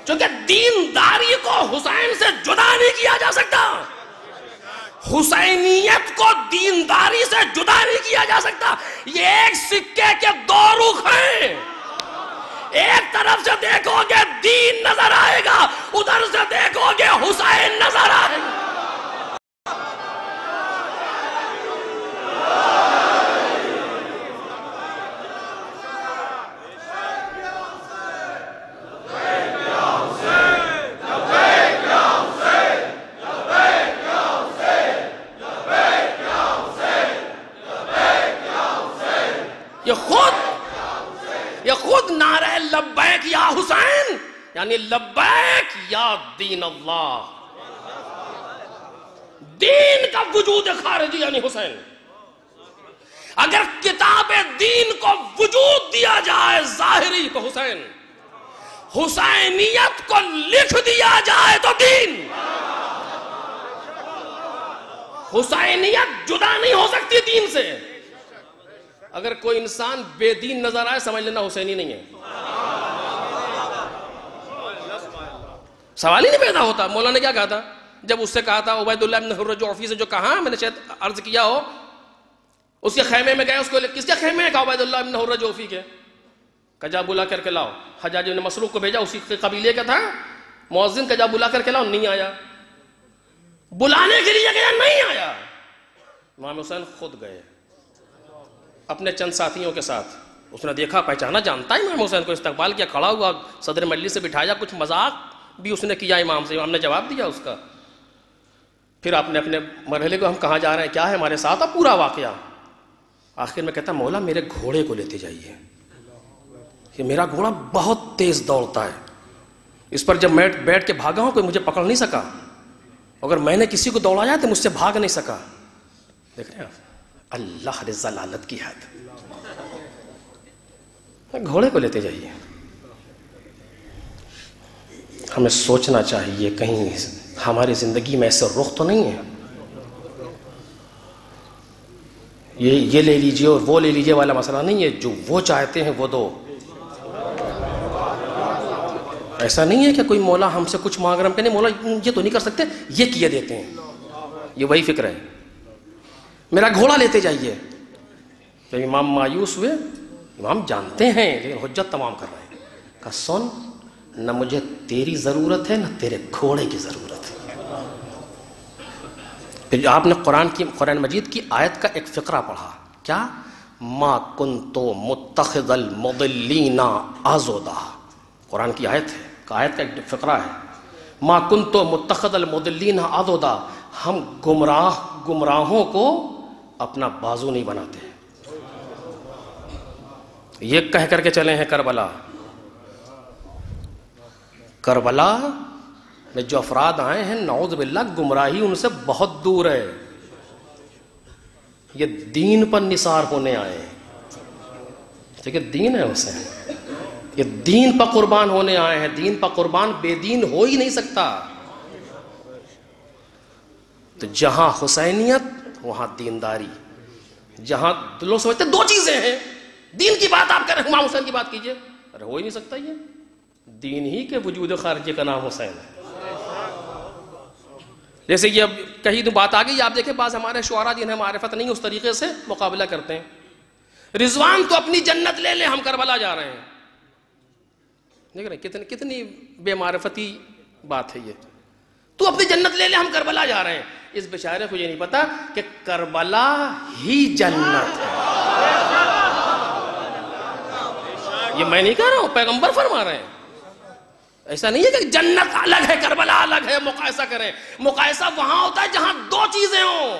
چونکہ دینداری کو حسین سے جدا نہیں کیا جا سکتا، حسینیت کو دینداری سے جدا نہیں کیا جا سکتا. یہ ایک سکے کے دو رخ ہیں. ایک طرف سے دیکھو گے دین نظر آئے گا، ادھر سے دیکھو گے حسین نظر آئے گا. یہ خود نعرہ لبیک یا حسین، یعنی لبیک یا دین اللہ. دین کا وجود خارجی یعنی حسین. اگر کتاب دین کو وجود دیا جائے ظاہری تو حسین، حسینیت کو لکھ دیا جائے تو دین. حسینیت جدا نہیں ہو سکتی دین سے. اگر کوئی انسان بے دین نظر آئے سمجھ لینا حسینی نہیں ہے. سوال ہی نہیں پیدا ہوتا. مولانا نے کیا کہا تھا جب اس سے کہا تھا عبید اللہ بن حر جعفی سے، جو کہا میں نے شاید عرض کیا ہو، اس کے خیمے میں گئے. اس کو کس کے خیمے میں کہا عبید اللہ بن حر جعفی کے. کہ جا بلا کر کے لاؤ. حجاج بن مسروق کو بھیجا، اسی کے قبیلے کا تھا مؤذن. کہ جا بلا کر کے لاؤ. نہیں آیا. بلانے کے لیے گیا، نہیں آیا. امام حسین خود گئے اپنے چند ساتھیوں کے ساتھ. اس نے دیکھا پہچانا، جانتا ہے امام حسین کو، استقبال کیا، کھڑا ہوا، صدر مجلس سے بٹھایا، کچھ مذاق بھی اس نے کیا امام سے، امام نے جواب دیا اس کا. پھر آپ نے اپنے مرحلے کو، ہم کہاں جا رہے ہیں، کیا ہے ہمارے ساتھ، اب پورا واقعہ. آخر میں کہتا مولا میرے گھوڑے کو لیتے جائیے، یہ میرا گھوڑا بہت تیز دوڑتا ہے، اس پر جب میں بیٹھ کے بھاگا ہوں کوئی مجھے پکڑ نہیں سکا، اگر میں نے کسی کو دوڑایا تو مجھ سے بھاگ نہیں سکا. دیکھ رہے ہیں آپ اللہ ذلالت کی حد. گھوڑے کو لیتے جائیے. ہمیں سوچنا چاہیے کہیں ہماری زندگی میں ایسے رخ تو نہیں ہے یہ لے لیجئے اور وہ لے لیجئے والا مسئلہ نہیں ہے، جو وہ چاہتے ہیں وہ دو. ایسا نہیں ہے کہ کوئی مولا ہم سے کچھ مانگ رہا، ہم کہنے مولا یہ تو نہیں کر سکتے، یہ کیے دیتے ہیں. یہ وہی فکر ہے. میرا گھوڑا لیتے جائیے. تو امام مایوس ہوئے، امام جانتے ہیں لیکن حجت تمام کر رہے ہیں. کہا سن، نہ مجھے تیری ضرورت ہے نہ تیرے گھوڑے کی ضرورت ہے. پھر آپ نے قرآن مجید کی آیت کا ایک فقرہ پڑھا، کیا؟ ما کنت متخذ المضلین عضدا. قرآن کی آیت ہے، آیت کا ایک فقرہ ہے، ما کنت متخذ المضلین عضدا. ہم گمراہوں کو اپنا بازو نہیں بناتے. یہ کہہ کر کے چلے ہیں کربلا میں جو افراد آئے ہیں نعوذ باللہ گمراہی ان سے بہت دور ہے. یہ دین پر نثار ہونے آئے ہیں. ٹھیک ہے، دین ہے حسین، یہ دین پر قربان ہونے آئے ہیں. دین پر قربان بے دین ہو ہی نہیں سکتا. تو جہاں حسینیت وہاں دینداری. جہاں لوگ سمجھتے دو چیزیں ہیں، دین کی بات آپ کریں، امام حسین کی بات کیجئے، ارے ہو ہی نہیں سکتا. یہ دین ہی کے وجود خارجی کا نام حسین ہے. جیسے یہ اب کہیں تو بات آ گئی، آپ دیکھیں بعض ہمارے شعراء جنہیں معرفت نہیں اس طریقے سے مقابلہ کرتے ہیں. رضوان تو اپنی جنت لے لے، ہم کربلا جا رہے ہیں. دیکھ رہے ہیں کتنی بے معرفتی بات ہے یہ. تو اپنی جنت لے لے، ہم کربلا جا رہے ہیں. اس بیچارے کو یہ نہیں پتا کہ کربلا ہی جنت ہے. یہ میں نہیں کہہ رہا ہوں، پیغمبر فرما رہے ہیں. ایسا نہیں ہے کہ جنت الگ ہے کربلا الگ ہے، مقایسہ کریں. مقایسہ وہاں ہوتا ہے جہاں دو چیزیں ہوں.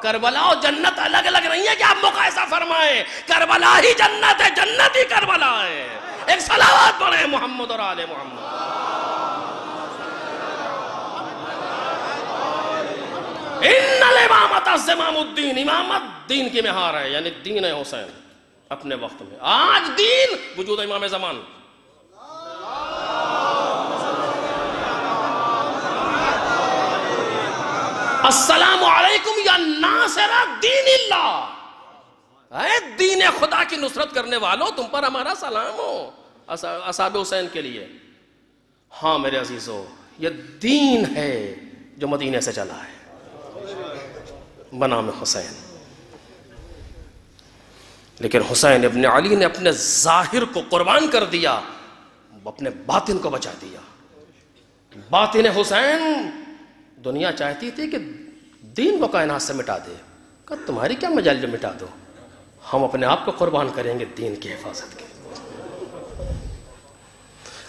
کربلا اور جنت الگ الگ نہیں ہے کہ آپ مقایسہ فرمائیں. کربلا ہی جنت ہے، جنت ہی کربلا ہے. ایک صلوات پڑھیں محمد اور آل محمد. ان الامامۃ زمام الدین، امامت دین کی مہار ہے، یعنی دین ہے حسین اپنے وقت میں. آج دین وجود امام زمان. السلام علیکم یا ناصر دین اللہ، اے دین خدا کی نصرت کرنے والوں، تم پر ہمارا سلام ہو. اصحاب حسین کے لیے. ہاں میرے عزیزو، یہ دین ہے جو مدینے سے چلا ہے بنام حسین. لیکن حسین ابن علی نے اپنے ظاہر کو قربان کر دیا، اپنے باطن کو بچا دیا. باطن حسین دنیا چاہتی تھی کہ دین کو کائنات سے مٹا دے. کہ تمہاری کیا مجال جو مٹا دو، ہم اپنے آپ کو قربان کریں گے دین کی حفاظت کے.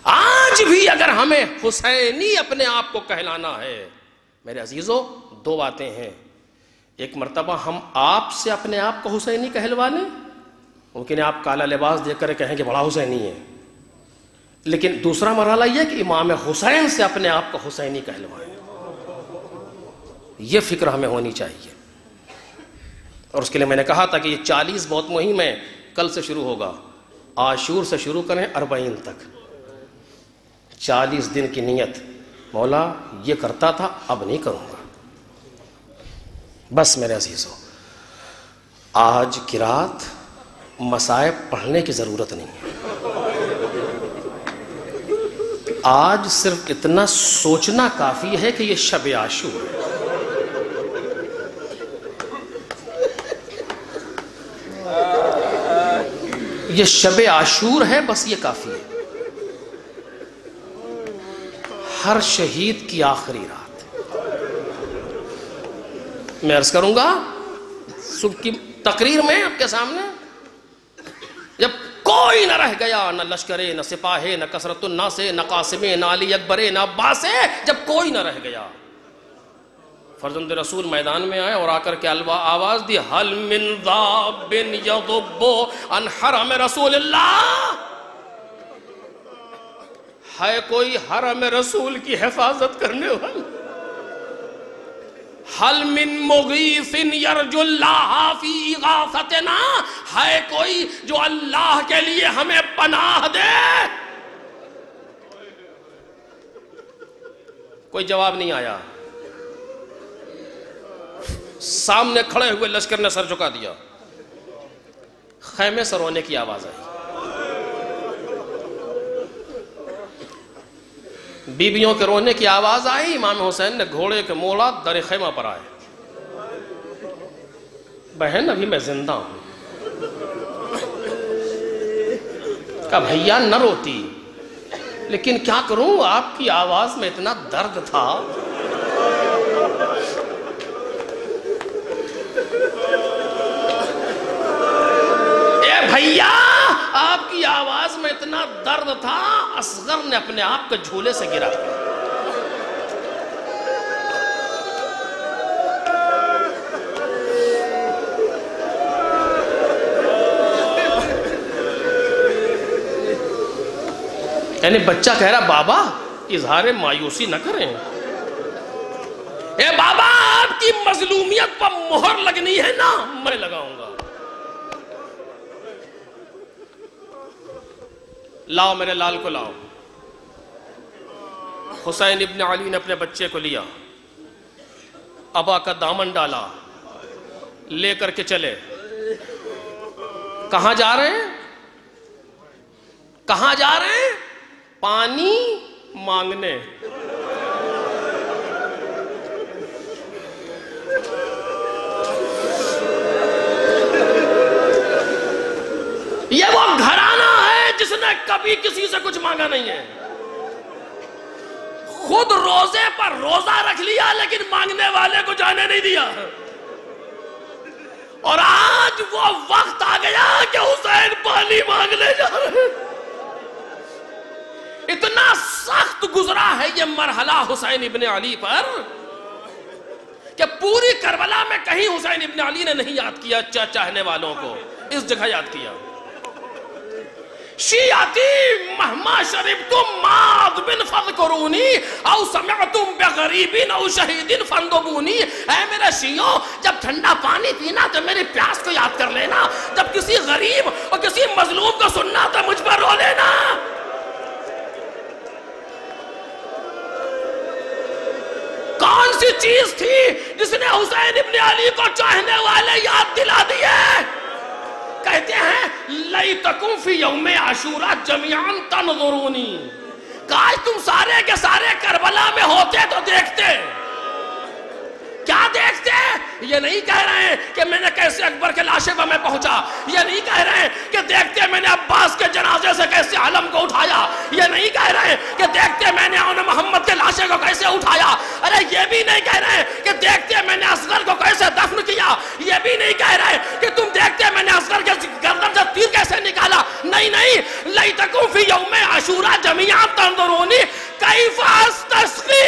آج بھی اگر ہمیں حسینی اپنے آپ کو کہلانا ہے میرے عزیزو، دو باتیں ہیں. ایک مرتبہ ہم آپ سے اپنے آپ کو حسینی کہلوا لیں، ممکن ہے آپ کالا لباس دیکھ کر کہیں کہ بڑا حسینی ہے. لیکن دوسرا مرحلہ یہ کہ امام حسین سے اپنے آپ کو حسینی کہلوائیں. یہ فکر ہمیں ہونی چاہیے. اور اس کے لیے میں نے کہا تھا کہ یہ 40 بہت مہم ہے، کل سے شروع ہوگا. عاشور سے شروع کریں 40 تک. 40 دن کی نیت، مولا یہ کرتا تھا اب نہیں کروں گا. بس میرے عزیزو، آج کی رات مصائب پڑھنے کی ضرورت نہیں ہے. آج صرف اتنا سوچنا کافی ہے کہ یہ شب عاشور ہے. یہ شب عاشور ہے، بس یہ کافی ہے. ہر شہید کی آخری رات. میں عرض کروں گا صبح کی تقریر میں آپ کے سامنے کوئی نہ رہ گیا، نہ لشکرے، نہ سپاہے، نہ کثرت الناسے، نہ قاسمے، نہ علی اکبرے، نہ عباسے، جب کوئی نہ رہ گیا، فرزند رسول میدان میں آئے اور آ کر کے آواز دی، حل من ذاب یضب عن حرم رسول اللہ، ہے کوئی حرم رسول کی حفاظت کرنے والا؟ حل من مغیث یرجو اللہ فی اغاثتنا، ہے کوئی جو اللہ کے لیے ہمیں پناہ دے؟ کوئی جواب نہیں آیا. سامنے کھڑے ہوئے لشکر نے سر جھکا دیا. خیمے سے رونے کی آواز آئی. بیویوں کے رونے کی آواز آئی. امام حسین نے گھوڑے کے موڑا، در خیمہ پر آئے. بہن ابھی میں زندہ ہوں. کہا بھیا نہ روتی، لیکن کیا کروں، آپ کی آواز میں اتنا درد تھا. بھیا آپ کی آواز میں اتنا درد تھا، اصغر نے اپنے آپ کو جھولے سے گرا. یعنی بچہ کہہ رہا بابا اظہار مایوسی نہ کریں، اے بابا آپ کی مظلومیت پر مہر لگنی ہے نا، میں لگاؤں گا. لاؤ میرے لال کو لاؤ. حسین ابن علی نے اپنے بچے کو لیا، ابا کا دامن ڈالا، لے کر کے چلے. کہاں جا رہے ہیں؟ کہاں جا رہے ہیں؟ پانی مانگنے. یہ وہ گھرانہ ہے جس نے کبھی کسی سے کچھ مانگا نہیں ہے. خود روزے پر روزہ رکھ لیا لیکن مانگنے والے کو جانے نہیں دیا. اور آج وہ وقت آ گیا کہ حسین پانی مانگنے جا رہے ہیں. اتنا سخت گزرا ہے یہ مرحلہ حسین ابن علی پر کہ پوری کربلا میں کہیں حسین ابن علی نے نہیں یاد کیا چاہنے والوں کو، اس جگہ یاد کیا. شیعتی مہما شربتم ماذ بن فذکرونی او سمعتم بغریب او شہید فندبونی. اے میرے شیعوں، جب ٹھنڈا پانی پینا تو میری پیاس کو یاد کر لینا، جب کسی غریب اور کسی مظلوم کو سننا تو مجھ پر رو لینا. کون سی چیز تھی جس نے حسین ابن علی کو چاہنے والے یاد دلا دیے؟ کہتے ہیں لیتکم فی یوم عاشورہ جمیعاً تنظرونی. کاش تم سارے کے سارے کربلا میں ہوتے تو دیکھتے. کیا دیکھتے؟ یہ نہیں کہہ رہے ہیں کہ میں نے کیسے اکبر کے لاشے پر میں پہنچا، یہ نہیں کہہ رہے ہیں کہ دیکھتے میں نے عباس کے جنازے سے کیسے علم کو اٹھایا، یہ نہیں کہہ رہے ہیں کہ دیکھتے میں نے اون محمد کے لاشے کو کیسے اٹھایا. ارے یہ بھی نہیں کہہ رہے ہیں کہ دیکھتے میں نے اصغر کو کیسے دفن کیا، یہ بھی نہیں کہہ رہے ہیں کہ تم دیکھتے میں نے اصغر کے گردن سے تیر کیسے نکالا. نہیں نہیں، لیتکم فی یوم عاشورہ جمیعاً تنظرونی کیف استسقی.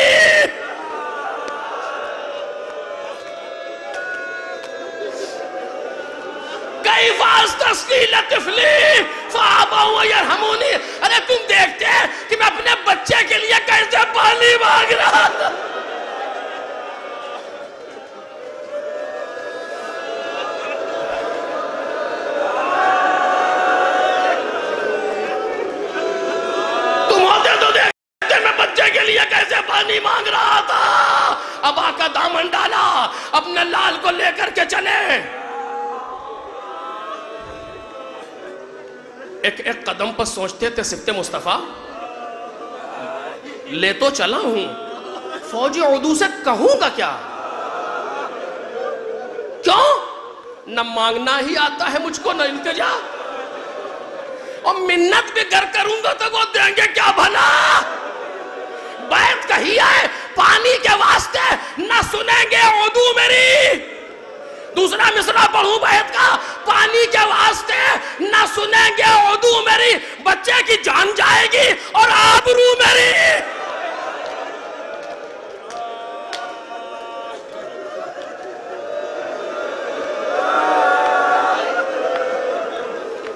کیف استسقی لطفلی فابوا یرحمونی. ارے تم دیکھتے کہ میں اپنے بچے کے لیے کیسے پانی مانگ رہا تھا. تم ہوتے تو دیکھتے میں بچے کے لیے کیسے پانی مانگ رہا تھا. ابا کا دامن ڈالا، اپنے لال کو لے کر کے چلے. ایک قدم پر سوچتے تھے صفت مصطفیٰ، لے تو چلا ہوں، فوجی عدو سے کہوں گا کیا؟ کیوں؟ نہ مانگنا ہی آتا ہے مجھ کو، نہ التجا. اور منت بھی گر کروں گا تو وہ دیں گے کیا بھلا؟ بیعت کہی ہے پانی کے واسطے، نہ سنیں گے عدو میری. دوسرا مصرع پڑھوں بیت کا پانی کے واسطے نہ سنیں گے عدو میری بچے کی جان جائے گی اور آبرو میری.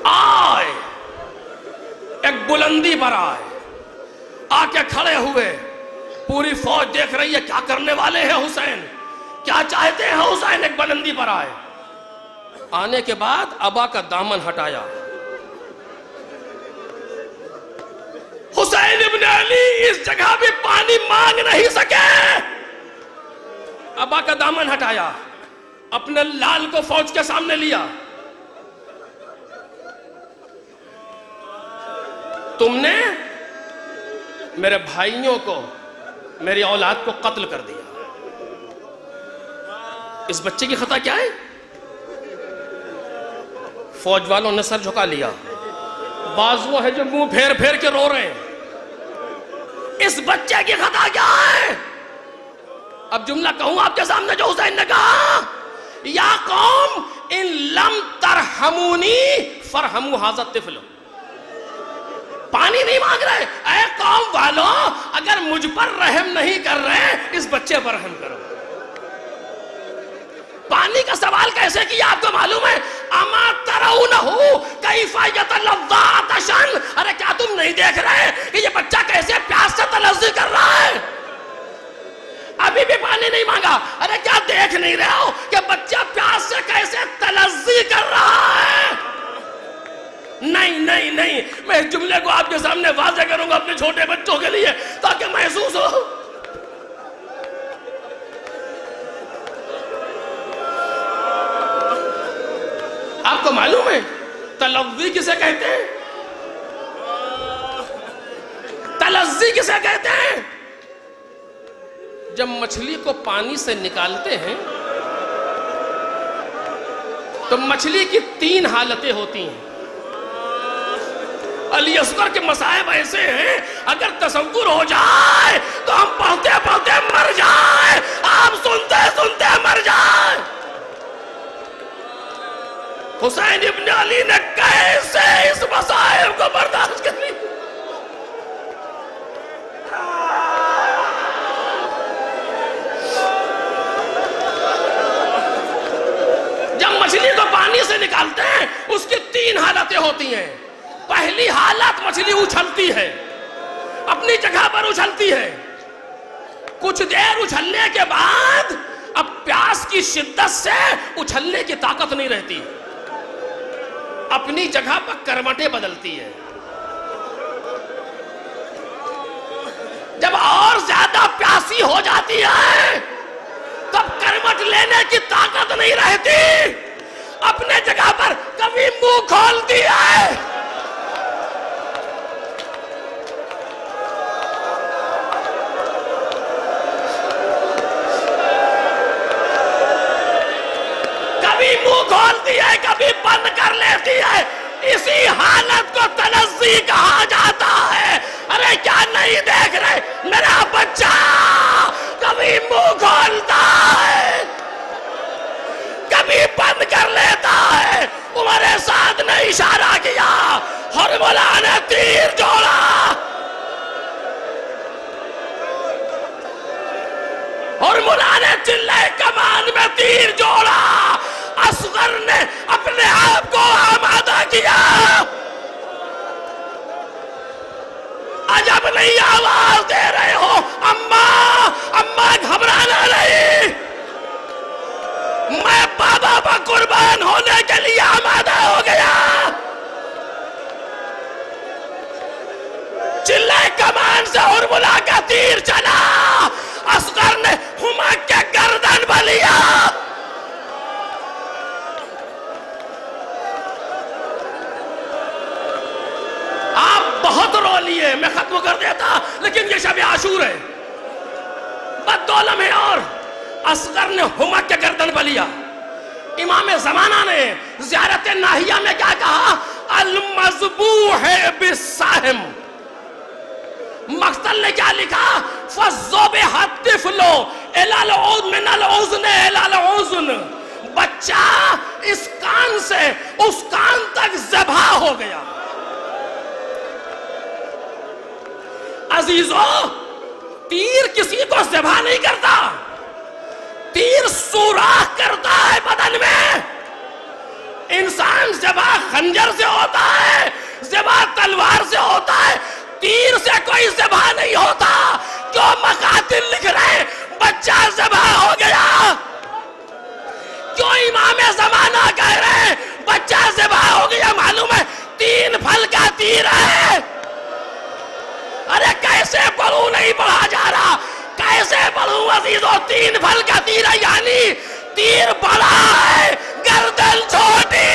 آئے ایک بلندی پر آئے, آ کے کھڑے ہوئے, پوری فوج دیکھ رہی ہے کیا کرنے والے ہیں حسین, کیا چاہتے ہیں حسین. ایک بلندی پر آئے, آنے کے بعد ابا کا دامن ہٹایا. حسین ابن علی اس جگہ بھی پانی مانگ نہیں سکے. ابا کا دامن ہٹایا, اپنے لال کو فوج کے سامنے لیا. تم نے میرے بھائیوں کو, میری اولاد کو قتل کر دیا. اس بچے کی خطا کیا ہے؟ فوج والوں نے سر جھکا لیا. بعض وہ ہے جو منہ پھیر پھیر کے رو رہے ہیں. اس بچے کی خطا کیا ہے؟ اب جملہ کہوں آپ کے سامنے جو حسین نے کہا, یا قوم ان لم ترحمونی فرحموا ھذا الطفل. پانی نہیں مانگ رہے, اے قوم والوں اگر مجھ پر رحم نہیں کر رہے اس بچے پر رحم کرو. پانی کا سوال کیسے کیا آپ کو معلوم ہے؟ اما ترونہ کیف یتلظی عطشا. ارے کیا تم نہیں دیکھ رہے کہ یہ بچہ کیسے پیاس سے تلظی کر رہا ہے؟ ابھی بھی پانی نہیں مانگا. ارے کیا دیکھ نہیں رہے ہو کہ بچہ پیاس سے کیسے تلظی کر رہا ہے؟ نہیں نہیں نہیں, میں اس جملے کو آپ کے سامنے واضح کروں گا اپنے چھوٹے بچوں کے لیے تاکہ محسوس ہو. آپ کو معلوم ہے تلظی کسے کہتے ہیں؟ تلظی کسے کہتے ہیں؟ جب مچھلی کو پانی سے نکالتے ہیں تو مچھلی کی 3 حالتیں ہوتی ہیں. علی اصغر کے مصائب ایسے ہیں اگر تصور ہو جائے تو ہم پڑھتے پڑھتے مر جائیں, آپ سنتے سنتے مر جائیں. حسین ابن علی نے کیسے اس مصائب کو برداشت کر لی؟ جب مچھلی کو پانی سے نکالتے ہیں اس کی 3 حالتیں ہوتی ہیں. پہلی حالت مچھلی اچھلتی ہے, اپنی جگہ پر اچھلتی ہے. کچھ دیر اچھلنے کے بعد اب پیاس کی شدت سے اچھلنے کی طاقت نہیں رہتی, اپنی جگہ پر کروٹیں بدلتی ہے. جب اور زیادہ پیاسی ہو جاتی ہے تب کروٹ لینے کی طاقت نہیں رہتی, اپنے جگہ پر کبھی منہ کھولتی ہے. منہ کھولتی ہے کبھی بند کر لیتی ہے. اسی حالت کو تلظی کہا جاتا ہے. ارے کیا نہیں دیکھ رہے میرا بچہ کبھی منہ کھولتا ہے کبھی بند کر لیتا ہے. عمر سعد نے اشارہ کیا, حرملہ نے تیر جوڑا, حرملہ نے چلے کمان میں تیر جوڑا, اصغر نے اپنے آپ کو آمادہ کیا. عجب نہیں آواز دے رہے ہو اماں, اماں گھبرانا نہیں, میں بابا پر قربان ہونے کے لیے آمادہ ہو گیا. چلے کمان سے حرملہ کا تیر چلا, اصغر نے ہمک کے گردن پر لیا. بہت رو لیے, میں ختم کر دیتا لیکن یہ شب عاشور ہے, بد دو لمحے اور. اصغر نے ہمک کے گردن پر لیا. امام زمانہ نے زیارت ناہیہ میں کیا کہا؟ المذبوح بالساہم. مقتل نے کیا لکھا؟ فَالذُّبِحَ الطِّفْلُ إِلَى الْعُذْنِ مِنَ الْعُذْنِ إِلَى الْعُذْنِ. بچہ سے اس کان تک ذبح ہو گیا۔ عزیزو، تیر کسی کو ذبح نہیں کرتا، تیر سوراخ کرتا ہے بدن میں۔ انسان ذبح خنجر سے ہوتا ہے، ذبح تلوار سے ہوتا ہے، تیر سے کوئی ذبح نہیں ہوتا۔ جو مقاتل لکھ رہے بچہ ذبح ہو گیا، جو امام زمانہ کہہ رہے بچہ ذبح ہو گیا، معلوم ہے 3 پھل کا تیر ہے۔ ارے کیسے پڑھوں، نہیں پڑھا جا رہا، کیسے پڑھوں عزیزو؟ 3 پھل کا تیر ہے، یعنی تیر بڑا ہے، گردن چھوٹی۔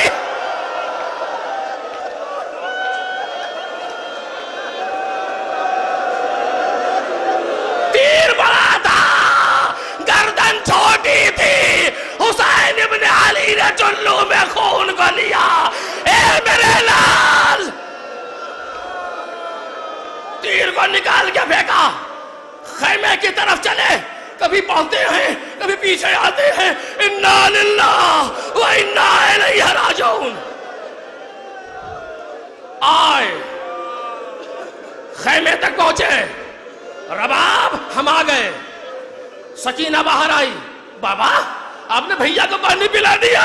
تیر بڑا تھا، گردن چھوٹی تھی۔ حسین ابن علی نے چلو میں خون کو لیا، اے میرے لال، تیر کو نکال کے پھینکا، خیمے کی طرف چلے، کبھی پڑھتے ہیں کبھی پیچھے آتے ہیں، انا للہ و انا الیہ راجعون۔ آئے خیمے تک پہنچے، رباب ہم آ گئے۔ سکینہ باہر آئی، بابا آپ نے بھیا کو پانی پلا دیا۔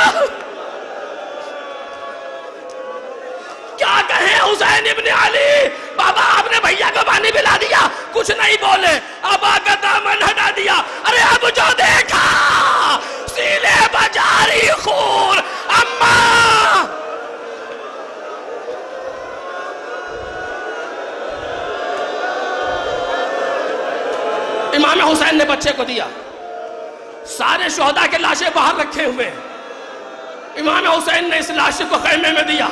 کیا کہیں حسین ابن علی، بابا آپ نے بھیا کو پانی پلا دیا؟ کچھ نہیں بولے، ابا کا دامن ہٹا دیا۔ ارے اب جو دیکھا سینے بجاری خون، اماں امام حسین نے بچے کو دیا، سارے شہداء کے لاشیں باہر رکھے ہوئے، امام حسین نے اس لاش کو خیمے میں دیا،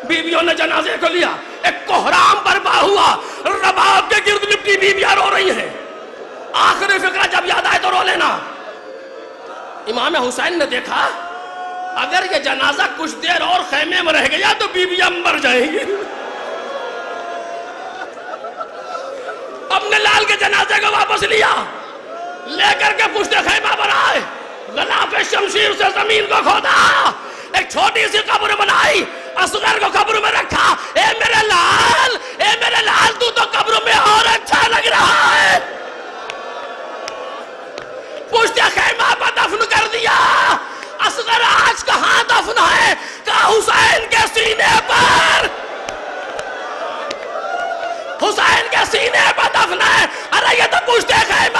بیویوں نے جنازے کو لیا، ایک کوہرام برپا ہوا، رباب کے گرد لپٹی بیویاں رو رہی ہیں۔ آخری فقرہ جب یاد آئے تو رو لینا۔ امام حسین نے دیکھا اگر یہ جنازہ کچھ دیر اور خیمے میں رہ گیا تو بیویاں مر جائیں گی۔ اپنے لال کے جنازے کو واپس لیا، لے کر کے پشت خیمہ بنائے، غلاف شمشیر سے زمین کو کھودا، ایک چھوٹی سی قبر بنائی، اصغر کو قبر میں رکھا۔ اے میرے لال تو قبر میں اور اچھا لگ رہا ہے۔ پشت خیمہ پر دفن کر دیا۔ اصغر آج کہاں دفن ہے؟ کہا حسین کے سینے پر، حسین کے سینے پر دفن ہے۔ ارے یہ تو پشت خیمہ